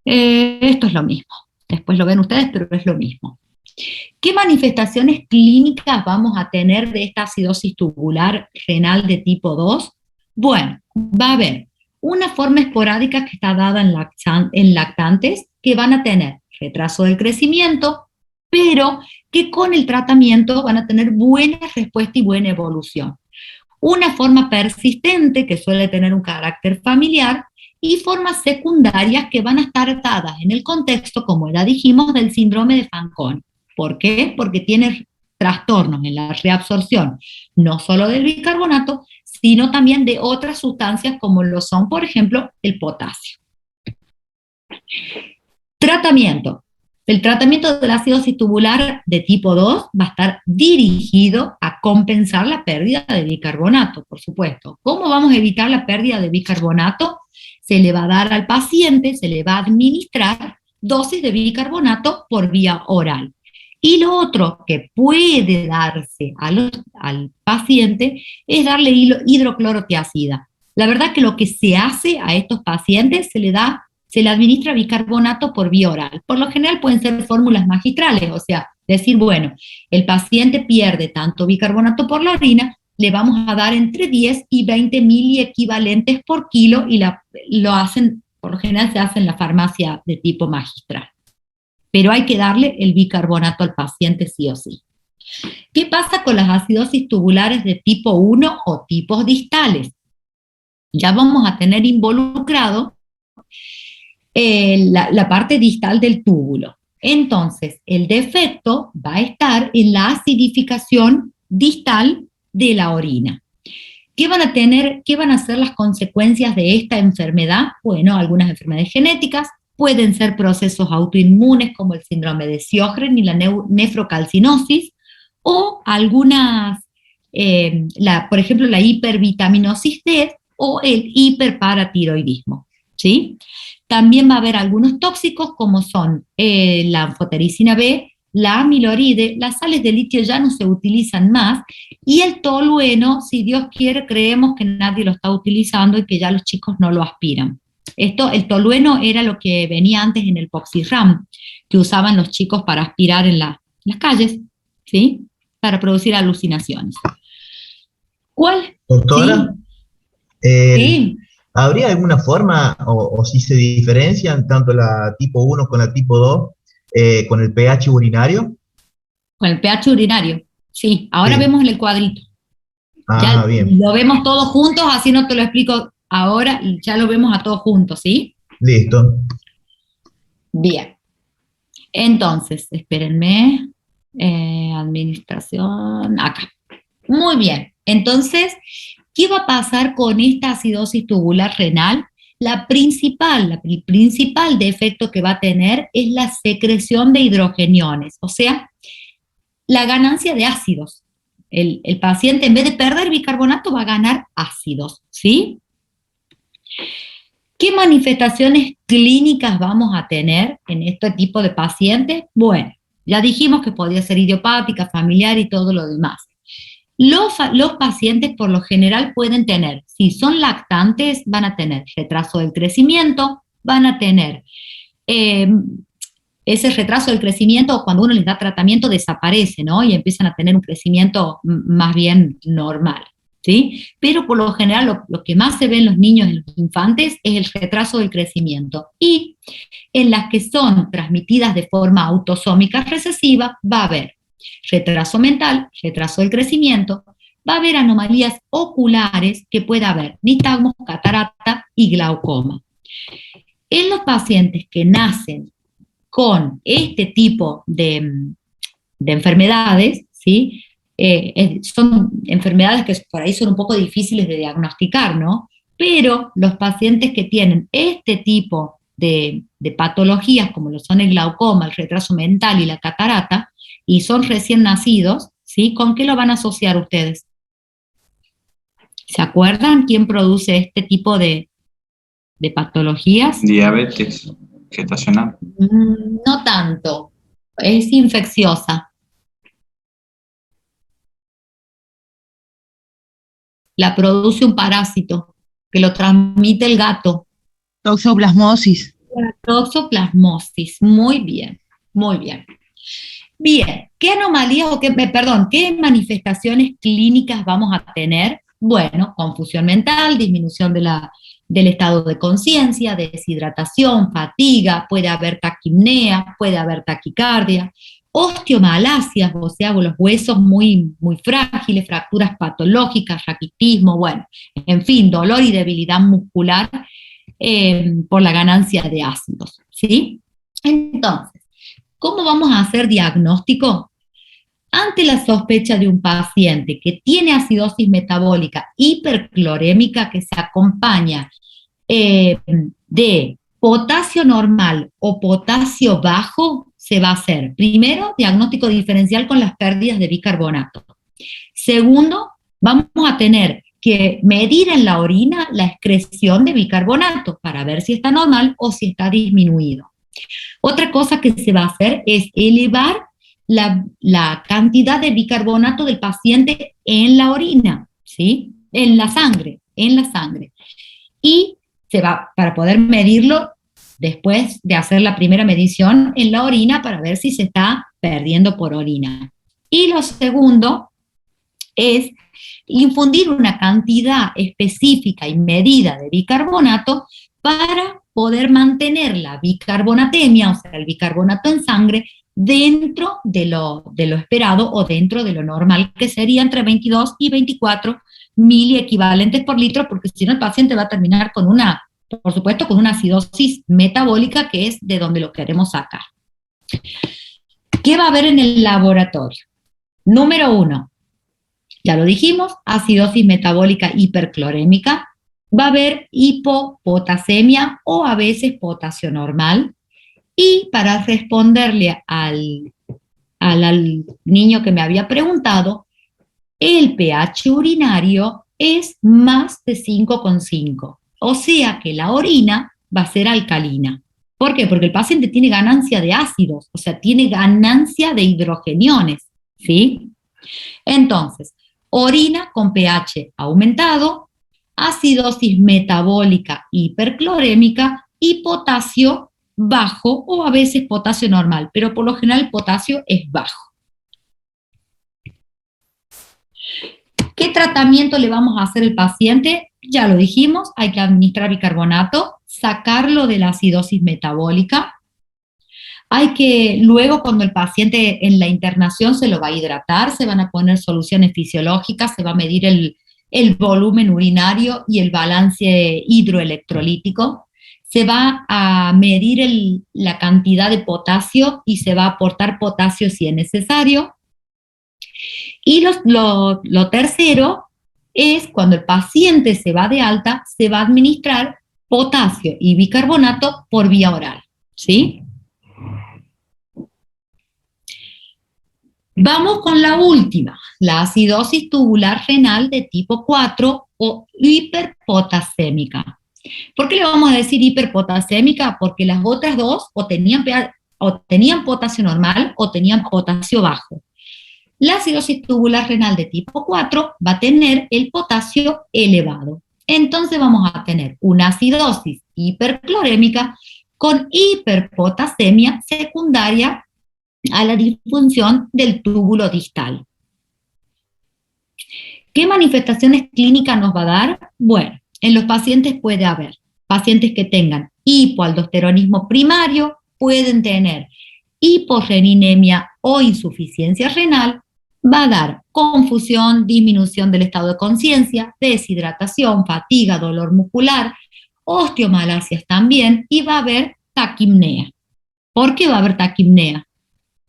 Esto es lo mismo. Después lo ven ustedes, pero es lo mismo. ¿Qué manifestaciones clínicas vamos a tener de esta acidosis tubular renal de tipo 2? Bueno, va a haber una forma esporádica que está dada en lactantes, que van a tener retraso del crecimiento, pero que con el tratamiento van a tener buena respuesta y buena evolución. Una forma persistente, que suele tener un carácter familiar, y formas secundarias que van a estar dadas en el contexto, como ya dijimos, del síndrome de Fanconi. ¿Por qué? Porque tiene trastornos en la reabsorción, no solo del bicarbonato, sino también de otras sustancias como lo son, por ejemplo, el potasio. Tratamiento. El tratamiento de la acidosis tubular de tipo 2 va a estar dirigido a compensar la pérdida de bicarbonato, por supuesto. ¿Cómo vamos a evitar la pérdida de bicarbonato? Se le va a dar al paciente, se le va a administrar dosis de bicarbonato por vía oral. Y lo otro que puede darse al paciente es darle hidroclorotiazida. La verdad que lo que se hace a estos pacientes se le administra bicarbonato por vía oral. Por lo general pueden ser fórmulas magistrales, o sea, decir, bueno, el paciente pierde tanto bicarbonato por la orina, le vamos a dar entre 10 y 20 miliequivalentes por kilo y lo hacen, por lo general se hace en la farmacia de tipo magistral. Pero hay que darle el bicarbonato al paciente sí o sí. ¿Qué pasa con las acidosis tubulares de tipo 1 o tipos distales? Ya vamos a tener involucrado la parte distal del túbulo. Entonces, el defecto va a estar en la acidificación distal de la orina. ¿Qué van a ser las consecuencias de esta enfermedad? Bueno, algunas enfermedades genéticas, pueden ser procesos autoinmunes como el síndrome de Sjögren y la nefrocalcinosis, o algunas, por ejemplo, la hipervitaminosis D o el hiperparatiroidismo, ¿sí? También va a haber algunos tóxicos como son la anfotericina B, la amiloride, las sales de litio ya no se utilizan más, y el tolueno, si Dios quiere, creemos que nadie lo está utilizando y que ya los chicos no lo aspiran. El tolueno era lo que venía antes en el Poxirram, que usaban los chicos para aspirar en las calles, ¿sí? Para producir alucinaciones. ¿Cuál? Doctora, Sí. ¿habría alguna forma, o si se diferencian tanto la tipo 1 con la tipo 2, con el pH urinario? Con el pH urinario, sí. Ahora Sí. vemos en el cuadrito. Ah, Ya bien. lo vemos todos juntos, así no te lo explico ahora, ya lo vemos a todos juntos, ¿sí? Listo. Bien. Entonces, espérenme. Administración, acá. Muy bien. Entonces, ¿qué va a pasar con esta acidosis tubular renal? El principal defecto que va a tener es la secreción de hidrogeniones, o sea, la ganancia de ácidos. El paciente, en vez de perder bicarbonato, va a ganar ácidos, ¿sí? ¿Qué manifestaciones clínicas vamos a tener en este tipo de pacientes? Bueno, ya dijimos que podía ser idiopática, familiar y todo lo demás. Los pacientes por lo general pueden tener, si son lactantes, van a tener retraso del crecimiento, van a tener ese retraso del crecimiento, cuando uno les da tratamiento desaparece, ¿no? Y empiezan a tener un crecimiento más bien normal, ¿sí? Pero por lo general lo que más se ve en los niños y en los infantes es el retraso del crecimiento. Y en las que son transmitidas de forma autosómica recesiva va a haber retraso mental, retraso del crecimiento, va a haber anomalías oculares que puede haber nistagmos, catarata y glaucoma. En los pacientes que nacen con este tipo de enfermedades, ¿sí? Son enfermedades que por ahí son un poco difíciles de diagnosticar, ¿no? Pero los pacientes que tienen este tipo de patologías, como lo son el glaucoma, el retraso mental y la catarata, y son recién nacidos, ¿sí? ¿Con qué lo van a asociar ustedes? ¿Se acuerdan quién produce este tipo de patologías? Diabetes gestacional. No tanto, es infecciosa. La produce un parásito que lo transmite el gato. Toxoplasmosis. La toxoplasmosis, muy bien, muy bien. Bien, ¿qué anomalías o qué manifestaciones clínicas vamos a tener? Bueno, confusión mental, disminución del estado de conciencia, deshidratación, fatiga, puede haber taquipnea, puede haber taquicardia, osteomalasias, o sea, los huesos muy, muy frágiles, fracturas patológicas, raquitismo, bueno, en fin, dolor y debilidad muscular por la ganancia de ácidos, ¿sí? Entonces, ¿cómo vamos a hacer diagnóstico? Ante la sospecha de un paciente que tiene acidosis metabólica hiperclorémica que se acompaña de potasio normal o potasio bajo, se va a hacer, primero, diagnóstico diferencial con las pérdidas de bicarbonato. Segundo, vamos a tener que medir en la orina la excreción de bicarbonato para ver si está normal o si está disminuido. Otra cosa que se va a hacer es elevar la cantidad de bicarbonato del paciente en la orina, ¿sí? En la sangre. Y se va, para poder medirlo después de hacer la primera medición en la orina para ver si se está perdiendo por orina. Y lo segundo es infundir una cantidad específica y medida de bicarbonato para poder mantener la bicarbonatemia, o sea, el bicarbonato en sangre, dentro de lo esperado o dentro de lo normal, que sería entre 22 y 24 miliequivalentes por litro, porque si no el paciente va a terminar con por supuesto, con una acidosis metabólica, que es de donde lo queremos sacar. ¿Qué va a haber en el laboratorio? Número 1, ya lo dijimos, acidosis metabólica hiperclorémica. Va a haber hipopotasemia o a veces potasio normal. Y para responderle al niño que me había preguntado, el pH urinario es más de 5,5. O sea que la orina va a ser alcalina. ¿Por qué? Porque el paciente tiene ganancia de ácidos, o sea, tiene ganancia de hidrogeniones, ¿sí? Entonces, orina con pH aumentado, acidosis metabólica hiperclorémica y potasio bajo o a veces potasio normal, pero por lo general el potasio es bajo. ¿Qué tratamiento le vamos a hacer al paciente? Ya lo dijimos, hay que administrar bicarbonato, sacarlo de la acidosis metabólica. Hay que, luego cuando el paciente en la internación se lo va a hidratar, se van a poner soluciones fisiológicas, se va a medir el volumen urinario y el balance hidroelectrolítico. Se va a medir la cantidad de potasio y se va a aportar potasio si es necesario. Y lo tercero es cuando el paciente se va de alta, se va a administrar potasio y bicarbonato por vía oral, ¿sí? Vamos con la última, la acidosis tubular renal de tipo 4 o hiperpotasémica. ¿Por qué le vamos a decir hiperpotasémica? Porque las otras dos o tenían potasio normal o tenían potasio bajo. La acidosis tubular renal de tipo 4 va a tener el potasio elevado. Entonces vamos a tener una acidosis hiperclorémica con hiperpotasemia secundaria a la disfunción del túbulo distal. ¿Qué manifestaciones clínicas nos va a dar? Bueno, en los pacientes puede haber pacientes que tengan hipoaldosteronismo primario, pueden tener hiporreninemia o insuficiencia renal, va a dar confusión, disminución del estado de conciencia, deshidratación, fatiga, dolor muscular, osteomalasias también, y va a haber taquipnea. ¿Por qué va a haber taquipnea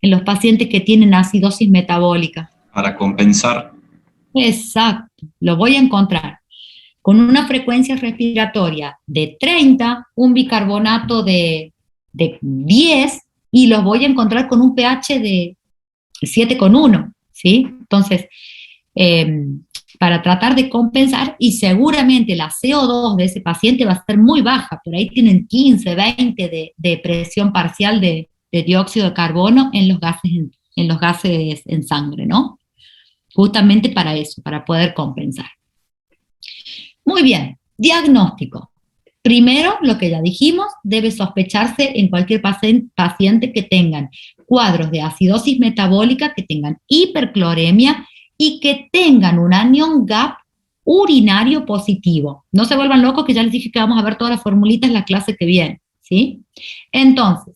en los pacientes que tienen acidosis metabólica? Para compensar. Exacto, lo voy a encontrar con una frecuencia respiratoria de 30, un bicarbonato de 10, y los voy a encontrar con un pH de 7,1, ¿sí? Entonces, para tratar de compensar, y seguramente la CO2 de ese paciente va a ser muy baja, por ahí tienen 15, 20 de presión parcial de dióxido de carbono en los gases en sangre, ¿no? Justamente para eso, para poder compensar. Muy bien, diagnóstico. Primero, lo que ya dijimos, debe sospecharse en cualquier paciente que tengan cuadros de acidosis metabólica, que tengan hipercloremia y que tengan un anion gap urinario positivo. No se vuelvan locos, que ya les dije que vamos a ver todas las formulitas en la clase que viene, ¿sí? Entonces,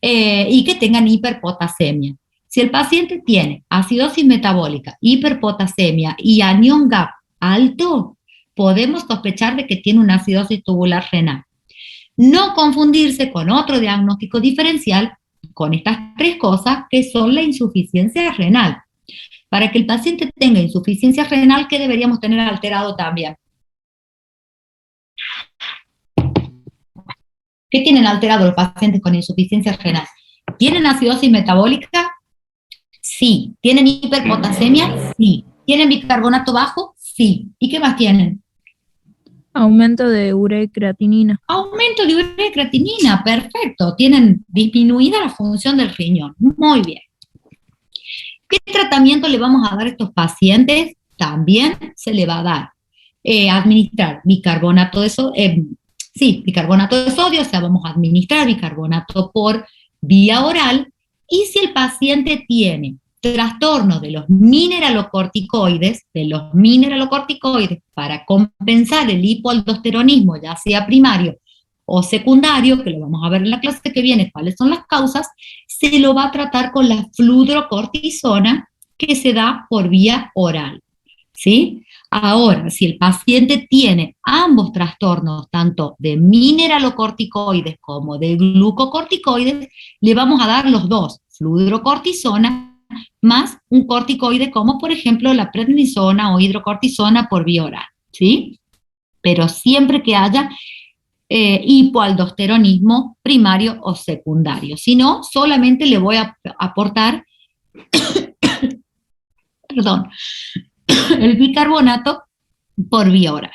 y que tengan hiperpotasemia. Si el paciente tiene acidosis metabólica, hiperpotasemia y anion gap alto, podemos sospechar de que tiene una acidosis tubular renal. No confundirse con otro diagnóstico diferencial con estas tres cosas que son la insuficiencia renal. Para que el paciente tenga insuficiencia renal, ¿qué deberíamos tener alterado también? ¿Qué tienen alterado los pacientes con insuficiencia renal? ¿Tienen acidosis metabólica? Sí. ¿Tienen hiperpotasemia? Sí. ¿Tienen bicarbonato bajo? Sí. ¿Y qué más tienen? Aumento de urea y creatinina. Aumento de urea y creatinina, perfecto. Tienen disminuida la función del riñón. Muy bien. ¿Qué tratamiento le vamos a dar a estos pacientes? También se le va a dar, administrar bicarbonato de sodio, bicarbonato de sodio, o sea, vamos a administrar bicarbonato por vía oral, y si el paciente tiene trastorno de los mineralocorticoides, para compensar el hipoaldosteronismo, ya sea primario o secundario, que lo vamos a ver en la clase que viene, cuáles son las causas, se lo va a tratar con la fludrocortisona, que se da por vía oral, ¿sí? Ahora, si el paciente tiene ambos trastornos, tanto de mineralocorticoides como de glucocorticoides, le vamos a dar los dos, fludrocortisona más un corticoide como por ejemplo la prednisona o hidrocortisona por vía oral, ¿sí? Pero siempre que haya hipoaldosteronismo primario o secundario. Si no, solamente le voy a aportar perdón, el bicarbonato por vía oral.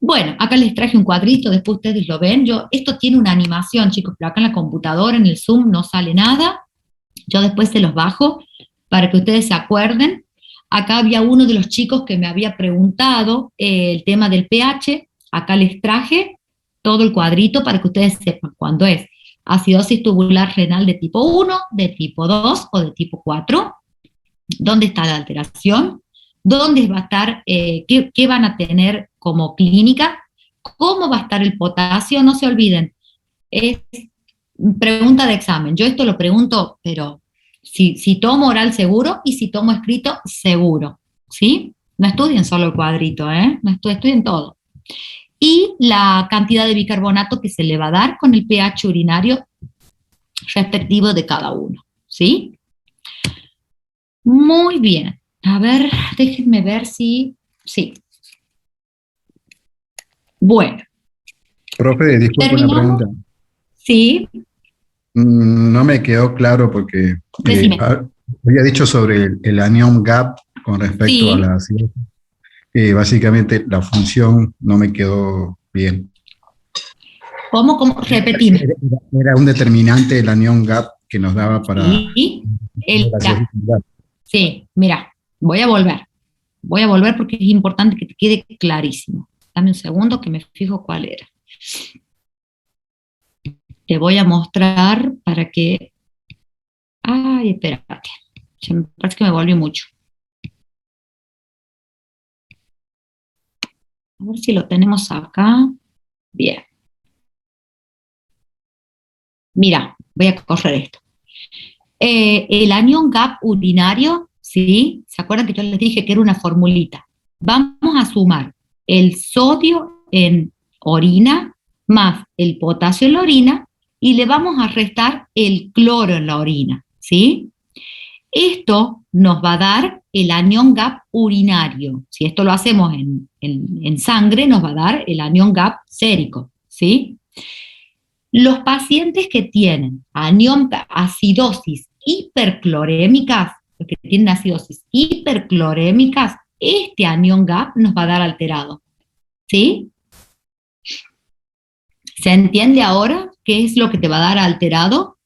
Bueno, acá les traje un cuadrito, después ustedes lo ven. Esto tiene una animación, chicos, pero acá en la computadora, en el Zoom, no sale nada. Yo después se los bajo para que ustedes se acuerden. Acá había uno de los chicos que me había preguntado el tema del pH. Acá les traje todo el cuadrito para que ustedes sepan cuándo es acidosis tubular renal de tipo 1, de tipo 2 o de tipo 4. ¿Dónde está la alteración? ¿Dónde va a estar? ¿Qué van a tener como clínica? ¿Cómo va a estar el potasio? No se olviden, es pregunta de examen. Yo esto lo pregunto, pero si tomo oral seguro y si tomo escrito seguro, ¿sí? No estudien solo el cuadrito, no estudien todo. Y la cantidad de bicarbonato que se le va a dar con el pH urinario respectivo de cada uno, ¿sí? Muy bien. A ver, déjenme ver si... Sí. Bueno. Profe, disculpe una pregunta. Sí. No me quedó claro porque había dicho sobre el anion gap con respecto a la acidosis. Básicamente la función no me quedó bien. ¿Cómo? Repetime. Era un determinante el anion gap que nos daba para... Sí, mira, voy a volver porque es importante que te quede clarísimo. Dame un segundo que me fijo cuál era. Te voy a mostrar para que... Ay, espérate. Me parece que me volvió mucho. A ver si lo tenemos acá. Bien. Mira, voy a correr esto. El anion gap urinario, ¿sí? ¿Se acuerdan que yo les dije que era una formulita? Vamos a sumar el sodio en orina más el potasio en la orina y le vamos a restar el cloro en la orina, ¿sí? Esto nos va a dar el anion gap urinario. Si esto lo hacemos en sangre, nos va a dar el anion gap sérico, ¿sí? Los pacientes que tienen acidosis hiperclorémicas, los que tienen acidosis hiperclorémicas, este anión GAP nos va a dar alterado. ¿Sí? ¿Se entiende ahora qué es lo que te va a dar alterado?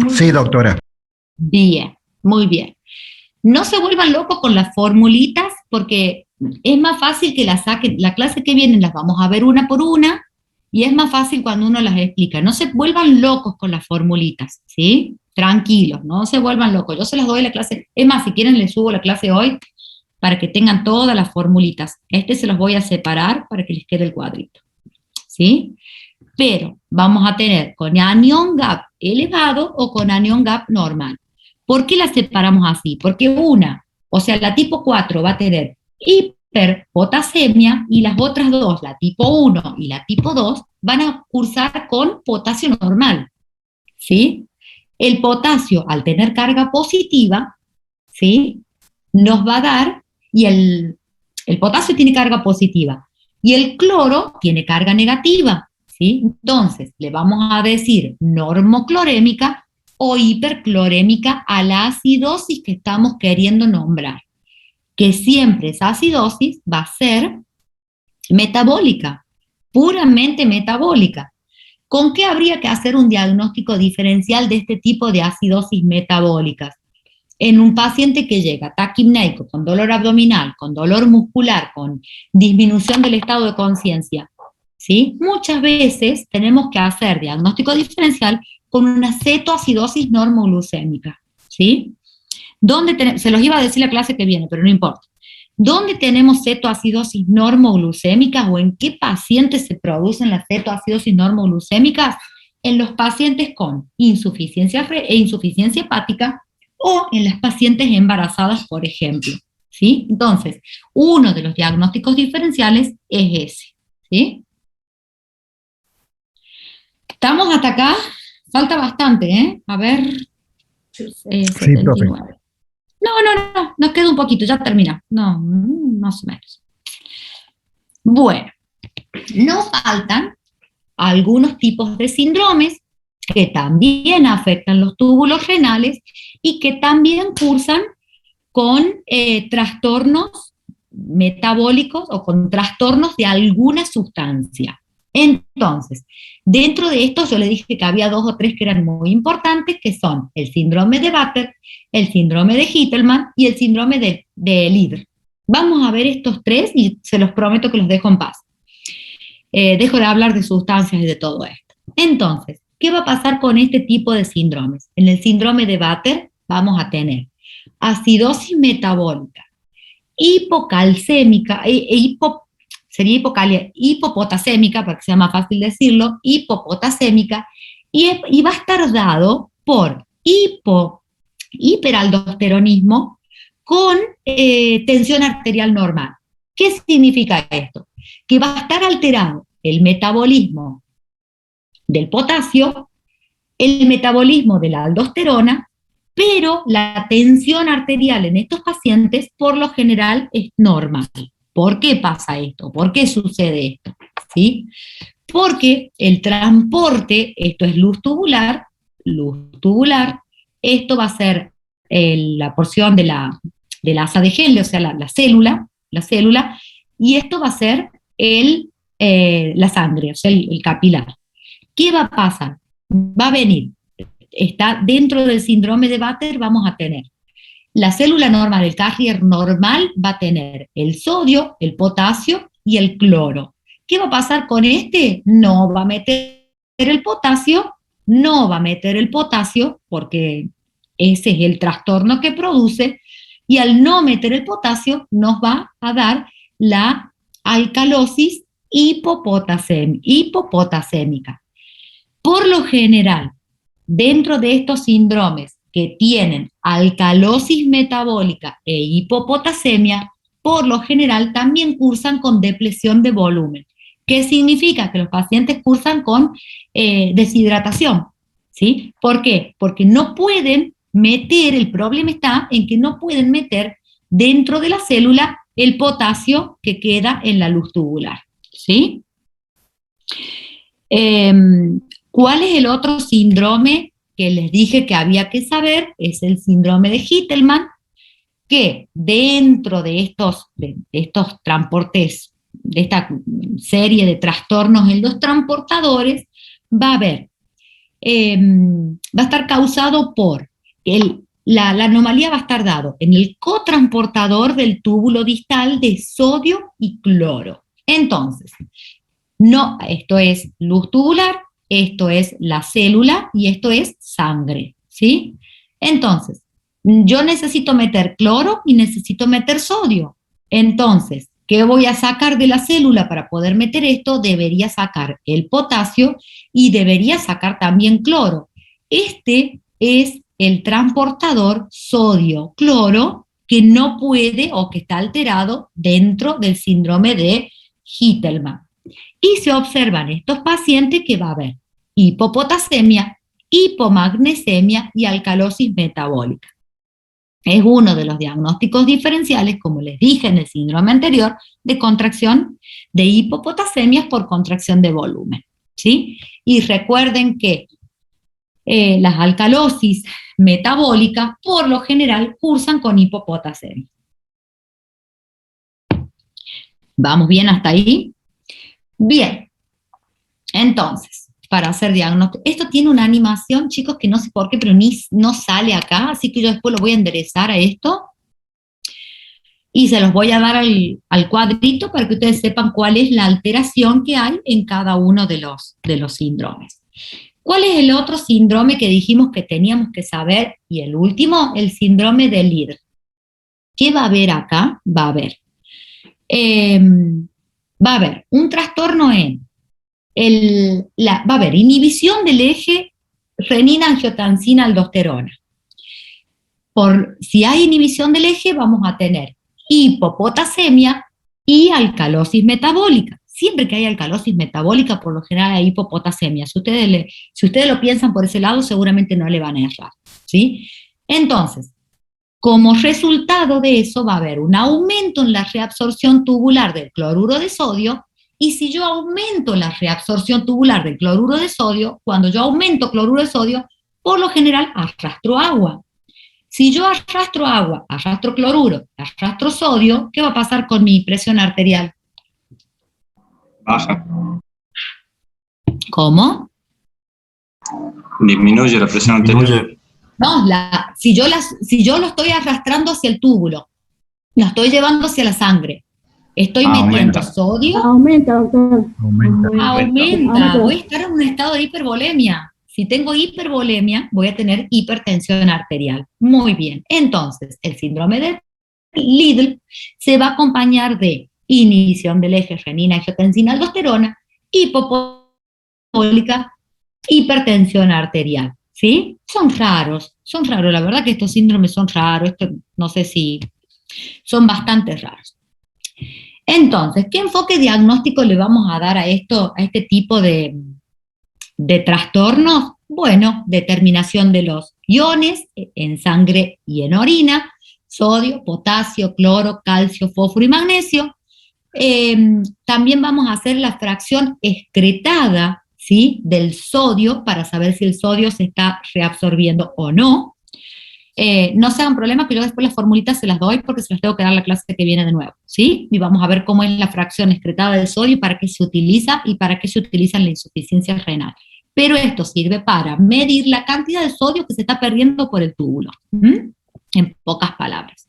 Sí, doctora. Bien, muy bien. No se vuelvan locos con las formulitas, porque es más fácil que las saquen. La clase que viene las vamos a ver una por una, y es más fácil cuando uno las explica. No se vuelvan locos con las formulitas, ¿sí? Tranquilos, no se vuelvan locos. Yo se las doy la clase. Es más, si quieren les subo la clase hoy para que tengan todas las formulitas. Se los voy a separar para que les quede el cuadrito, ¿sí? Pero vamos a tener con anión GAP elevado o con anión GAP normal. ¿Por qué las separamos así? Porque una, o sea, la tipo 4 va a tener hiperpotasemia y las otras dos, la tipo 1 y la tipo 2, van a cursar con potasio normal, ¿sí? El potasio, al tener carga positiva, ¿sí?, nos va a dar, y el potasio tiene carga positiva, y el cloro tiene carga negativa, ¿sí? Entonces, le vamos a decir normoclorémica o hiperclorémica a la acidosis que estamos queriendo nombrar, que siempre esa acidosis va a ser metabólica, puramente metabólica. ¿Con qué habría que hacer un diagnóstico diferencial de este tipo de acidosis metabólicas? En un paciente que llega taquipneico, con dolor abdominal, con dolor muscular, con disminución del estado de conciencia, ¿sí? Muchas veces tenemos que hacer diagnóstico diferencial con una cetoacidosis normoglucémica, ¿sí? Se los iba a decir la clase que viene, pero no importa. ¿Dónde tenemos cetoacidosis normoglucémicas o en qué pacientes se producen las cetoacidosis normoglucémicas? En los pacientes con insuficiencia hepática o en las pacientes embarazadas, por ejemplo, ¿sí? Entonces, uno de los diagnósticos diferenciales es ese, ¿sí? ¿Estamos hasta acá? Falta bastante, ¿eh? A ver, 79. No, nos queda un poquito, ya termina. No, más o menos. Bueno, nos faltan algunos tipos de síndromes que también afectan los túbulos renales y que también cursan con trastornos metabólicos o con trastornos de alguna sustancia. Entonces, dentro de estos yo le dije que había 2 o 3 que eran muy importantes, que son el síndrome de Batten, el síndrome de Hittelmann y el síndrome de Lieder. Vamos a ver estos 3 y se los prometo que los dejo en paz. Dejo de hablar de sustancias y de todo esto. Entonces, ¿qué va a pasar con este tipo de síndromes? En el síndrome de Batten vamos a tener acidosis metabólica, hipocalcémica, sería hipopotasémica, para que sea más fácil decirlo, hipopotasémica, y va a estar dado por hiperaldosteronismo con tensión arterial normal. ¿Qué significa esto? Que va a estar alterado el metabolismo del potasio, el metabolismo de la aldosterona, pero la tensión arterial en estos pacientes por lo general es normal. ¿Por qué pasa esto? ¿Por qué sucede esto? ¿Sí? Porque el transporte, esto es luz tubular, esto va a ser la porción de la asa de Henle, o sea, la célula, y esto va a ser la sangre, o sea, el capilar. ¿Qué va a pasar? Va a venir, está dentro del síndrome de Batten, vamos a tener la célula normal, el carrier normal, va a tener el sodio, el potasio y el cloro. ¿Qué va a pasar con este? No va a meter el potasio, porque ese es el trastorno que produce, y al no meter el potasio nos va a dar la alcalosis hipopotasémica. Por lo general, dentro de estos síndromes que tienen alcalosis metabólica e hipopotasemia, por lo general también cursan con depresión de volumen. ¿Qué significa? Que los pacientes cursan con deshidratación, ¿sí? ¿Por qué? Porque no pueden meter, el problema está en que no pueden meter dentro de la célula el potasio que queda en la luz tubular, ¿sí? ¿Cuál es el otro síndrome que les dije que había que saber es el síndrome de Hittelmann, que dentro de estos transportes, de esta serie de trastornos en los transportadores, va a estar causado por la anomalía va a estar dado en el cotransportador del túbulo distal de sodio y cloro. Entonces, no, esto es luz tubular, esto es la célula y esto es sangre, ¿sí? Entonces, yo necesito meter cloro y necesito meter sodio. Entonces, ¿qué voy a sacar de la célula para poder meter esto? Debería sacar el potasio y debería sacar también cloro. Este es el transportador sodio-cloro que no puede o que está alterado dentro del síndrome de Hittelmann. Y se observan estos pacientes que va a haber hipopotasemia, hipomagnesemia y alcalosis metabólica. Es uno de los diagnósticos diferenciales, como les dije en el síndrome anterior, de contracción de hipopotasemias por contracción de volumen, ¿sí? Y recuerden que las alcalosis metabólicas por lo general cursan con hipopotasemia. ¿Vamos bien hasta ahí? Bien, entonces, para hacer diagnóstico, esto tiene una animación, chicos, que no sé por qué, pero no sale acá, así que yo después lo voy a enderezar a esto, y se los voy a dar al cuadrito para que ustedes sepan cuál es la alteración que hay en cada uno de los síndromes. ¿Cuál es el otro síndrome que dijimos que teníamos que saber? Y el último, el síndrome de Liddle. ¿Qué va a haber acá? Va a haber un trastorno va a haber inhibición del eje renina-angiotensina-aldosterona. Si hay inhibición del eje, vamos a tener hipopotasemia y alcalosis metabólica. Siempre que hay alcalosis metabólica, por lo general hay hipopotasemia. Si ustedes lo piensan por ese lado, seguramente no le van a errar, ¿sí? Entonces, como resultado de eso va a haber un aumento en la reabsorción tubular del cloruro de sodio, y si yo aumento la reabsorción tubular del cloruro de sodio, cuando yo aumento cloruro de sodio, por lo general arrastro agua. Si yo arrastro agua, arrastro cloruro, arrastro sodio, ¿qué va a pasar con mi presión arterial? Baja. ¿Cómo? Disminuye la presión arterial. No, si yo lo estoy arrastrando hacia el túbulo, lo estoy llevando hacia la sangre, estoy metiendo sodio. Aumenta, doctor. Aumenta. Voy a estar en un estado de hipervolemia. Si tengo hipervolemia, voy a tener hipertensión arterial. Muy bien. Entonces, el síndrome de Liddle se va a acompañar de inhibición del eje renina-angiotensina-aldosterona, hipopotasemica, hipertensión arterial, ¿sí? Son raros, la verdad que estos síndromes son raros, no sé si son bastante raros. Entonces, ¿qué enfoque diagnóstico le vamos a dar a este tipo de trastornos? Bueno, determinación de los iones en sangre y en orina, sodio, potasio, cloro, calcio, fósforo y magnesio. También vamos a hacer la fracción excretada, ¿sí?, del sodio para saber si el sodio se está reabsorbiendo o no. No se hagan problemas que yo después las formulitas se las doy porque se las tengo que dar la clase que viene de nuevo, ¿sí? Y vamos a ver cómo es la fracción excretada del sodio y para qué se utiliza y para qué se utiliza en la insuficiencia renal. Pero esto sirve para medir la cantidad de sodio que se está perdiendo por el túbulo, en pocas palabras.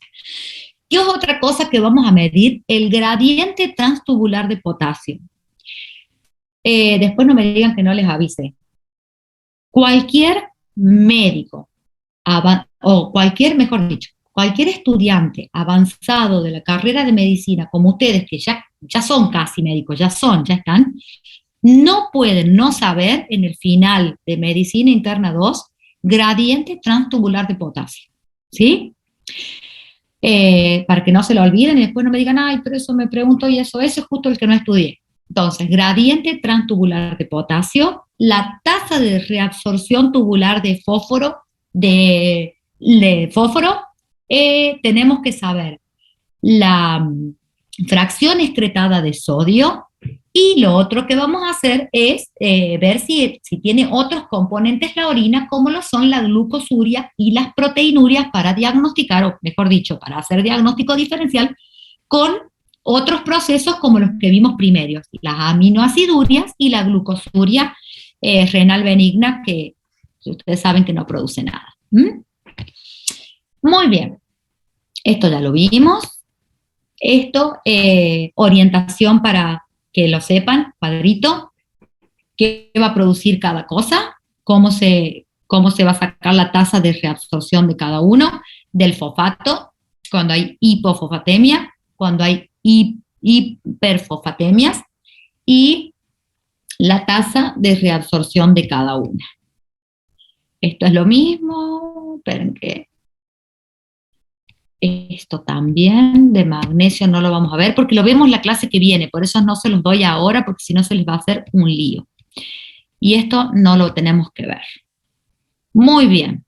¿Qué es otra cosa que vamos a medir? El gradiente transtubular de potasio. Después no me digan que no les avise. Cualquier médico, cualquier estudiante avanzado de la carrera de medicina, como ustedes, que ya son casi médicos, ya están, no pueden no saber en el final de Medicina Interna 2, gradiente transtubular de potasio, ¿sí? Para que no se lo olviden y después no me digan, ay, pero eso me pregunto y eso es justo el que no estudié. Entonces, gradiente transtubular de potasio, la tasa de reabsorción tubular de fósforo, tenemos que saber la fracción excretada de sodio, Y lo otro que vamos a hacer es ver si tiene otros componentes la orina, como lo son la glucosuria y las proteinurias, para diagnosticar, o mejor dicho, para hacer diagnóstico diferencial con otros procesos como los que vimos primero, las aminoacidurias y la glucosuria renal benigna, que ustedes saben que no produce nada. Muy bien, esto ya lo vimos. Esto, orientación para que lo sepan, cuadrito, qué va a producir cada cosa, cómo se va a sacar la tasa de reabsorción de cada uno, del fosfato, cuando hay hipofosfatemia, cuando hay hiperfosfatemias, y la tasa de reabsorción de cada una. Esto es lo mismo, esperen que esto también, de magnesio no lo vamos a ver, porque lo vemos la clase que viene, por eso no se los doy ahora, porque si no se les va a hacer un lío. Y esto no lo tenemos que ver. Muy bien.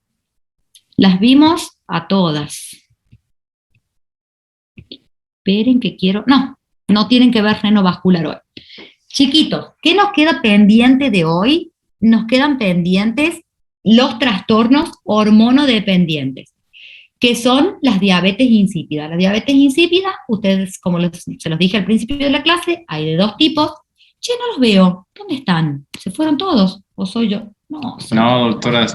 Las vimos a todas. Esperen que quiero... No tienen que ver renovascular hoy. Chiquitos, ¿qué nos queda pendiente de hoy? Nos quedan pendientes los trastornos hormonodependientes, que son las diabetes insípidas. La diabetes insípida, ustedes, como se los dije al principio de la clase, hay de dos tipos. Che, no los veo. ¿Dónde están? ¿Se fueron todos? ¿O soy yo? No, doctora.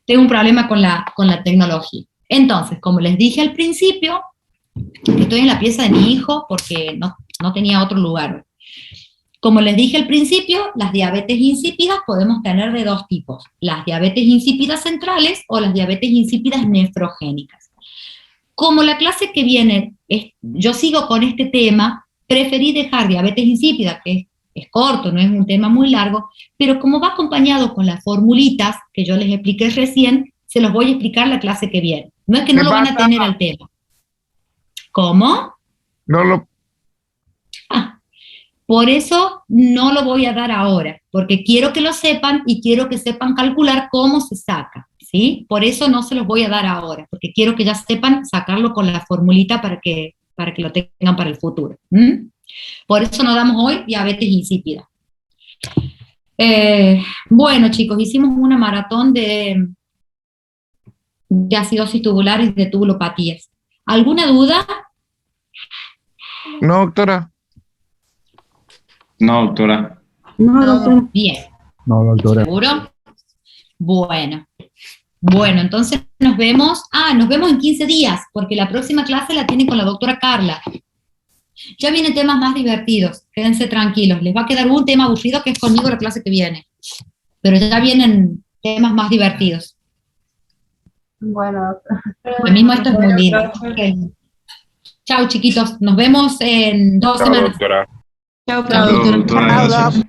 Tengo un problema con la tecnología. Entonces, como les dije al principio, estoy en la pieza de mi hijo porque no tenía otro lugar. Como les dije al principio, las diabetes insípidas podemos tener de dos tipos: las diabetes insípidas centrales o las diabetes insípidas nefrogénicas. Como la clase que viene, yo sigo con este tema, preferí dejar diabetes insípida, que es corto, no es un tema muy largo, pero como va acompañado con las formulitas que yo les expliqué recién, se los voy a explicar la clase que viene. No es que no lo van a tener al tema. ¿Cómo? No lo... Por eso no lo voy a dar ahora, porque quiero que lo sepan y quiero que sepan calcular cómo se saca, ¿sí? Por eso no se los voy a dar ahora, porque quiero que ya sepan sacarlo con la formulita para que lo tengan para el futuro. Por eso no damos hoy diabetes insípida. Bueno, chicos, hicimos una maratón de acidosis tubular y de tubulopatías. ¿Alguna duda? No, doctora. No, doctora. No, bien. No, doctora. ¿Seguro? Bueno, entonces nos vemos en 15 días, porque la próxima clase la tienen con la doctora Carla. Ya vienen temas más divertidos, quédense tranquilos. Les va a quedar un tema aburrido que es conmigo la clase que viene, pero ya vienen temas más divertidos. Bueno, Lo mismo, esto es muy lindo. Okay. Chao, chiquitos, nos vemos en 2 semanas. Doctora. Chao, Chao, doctora. Gracias.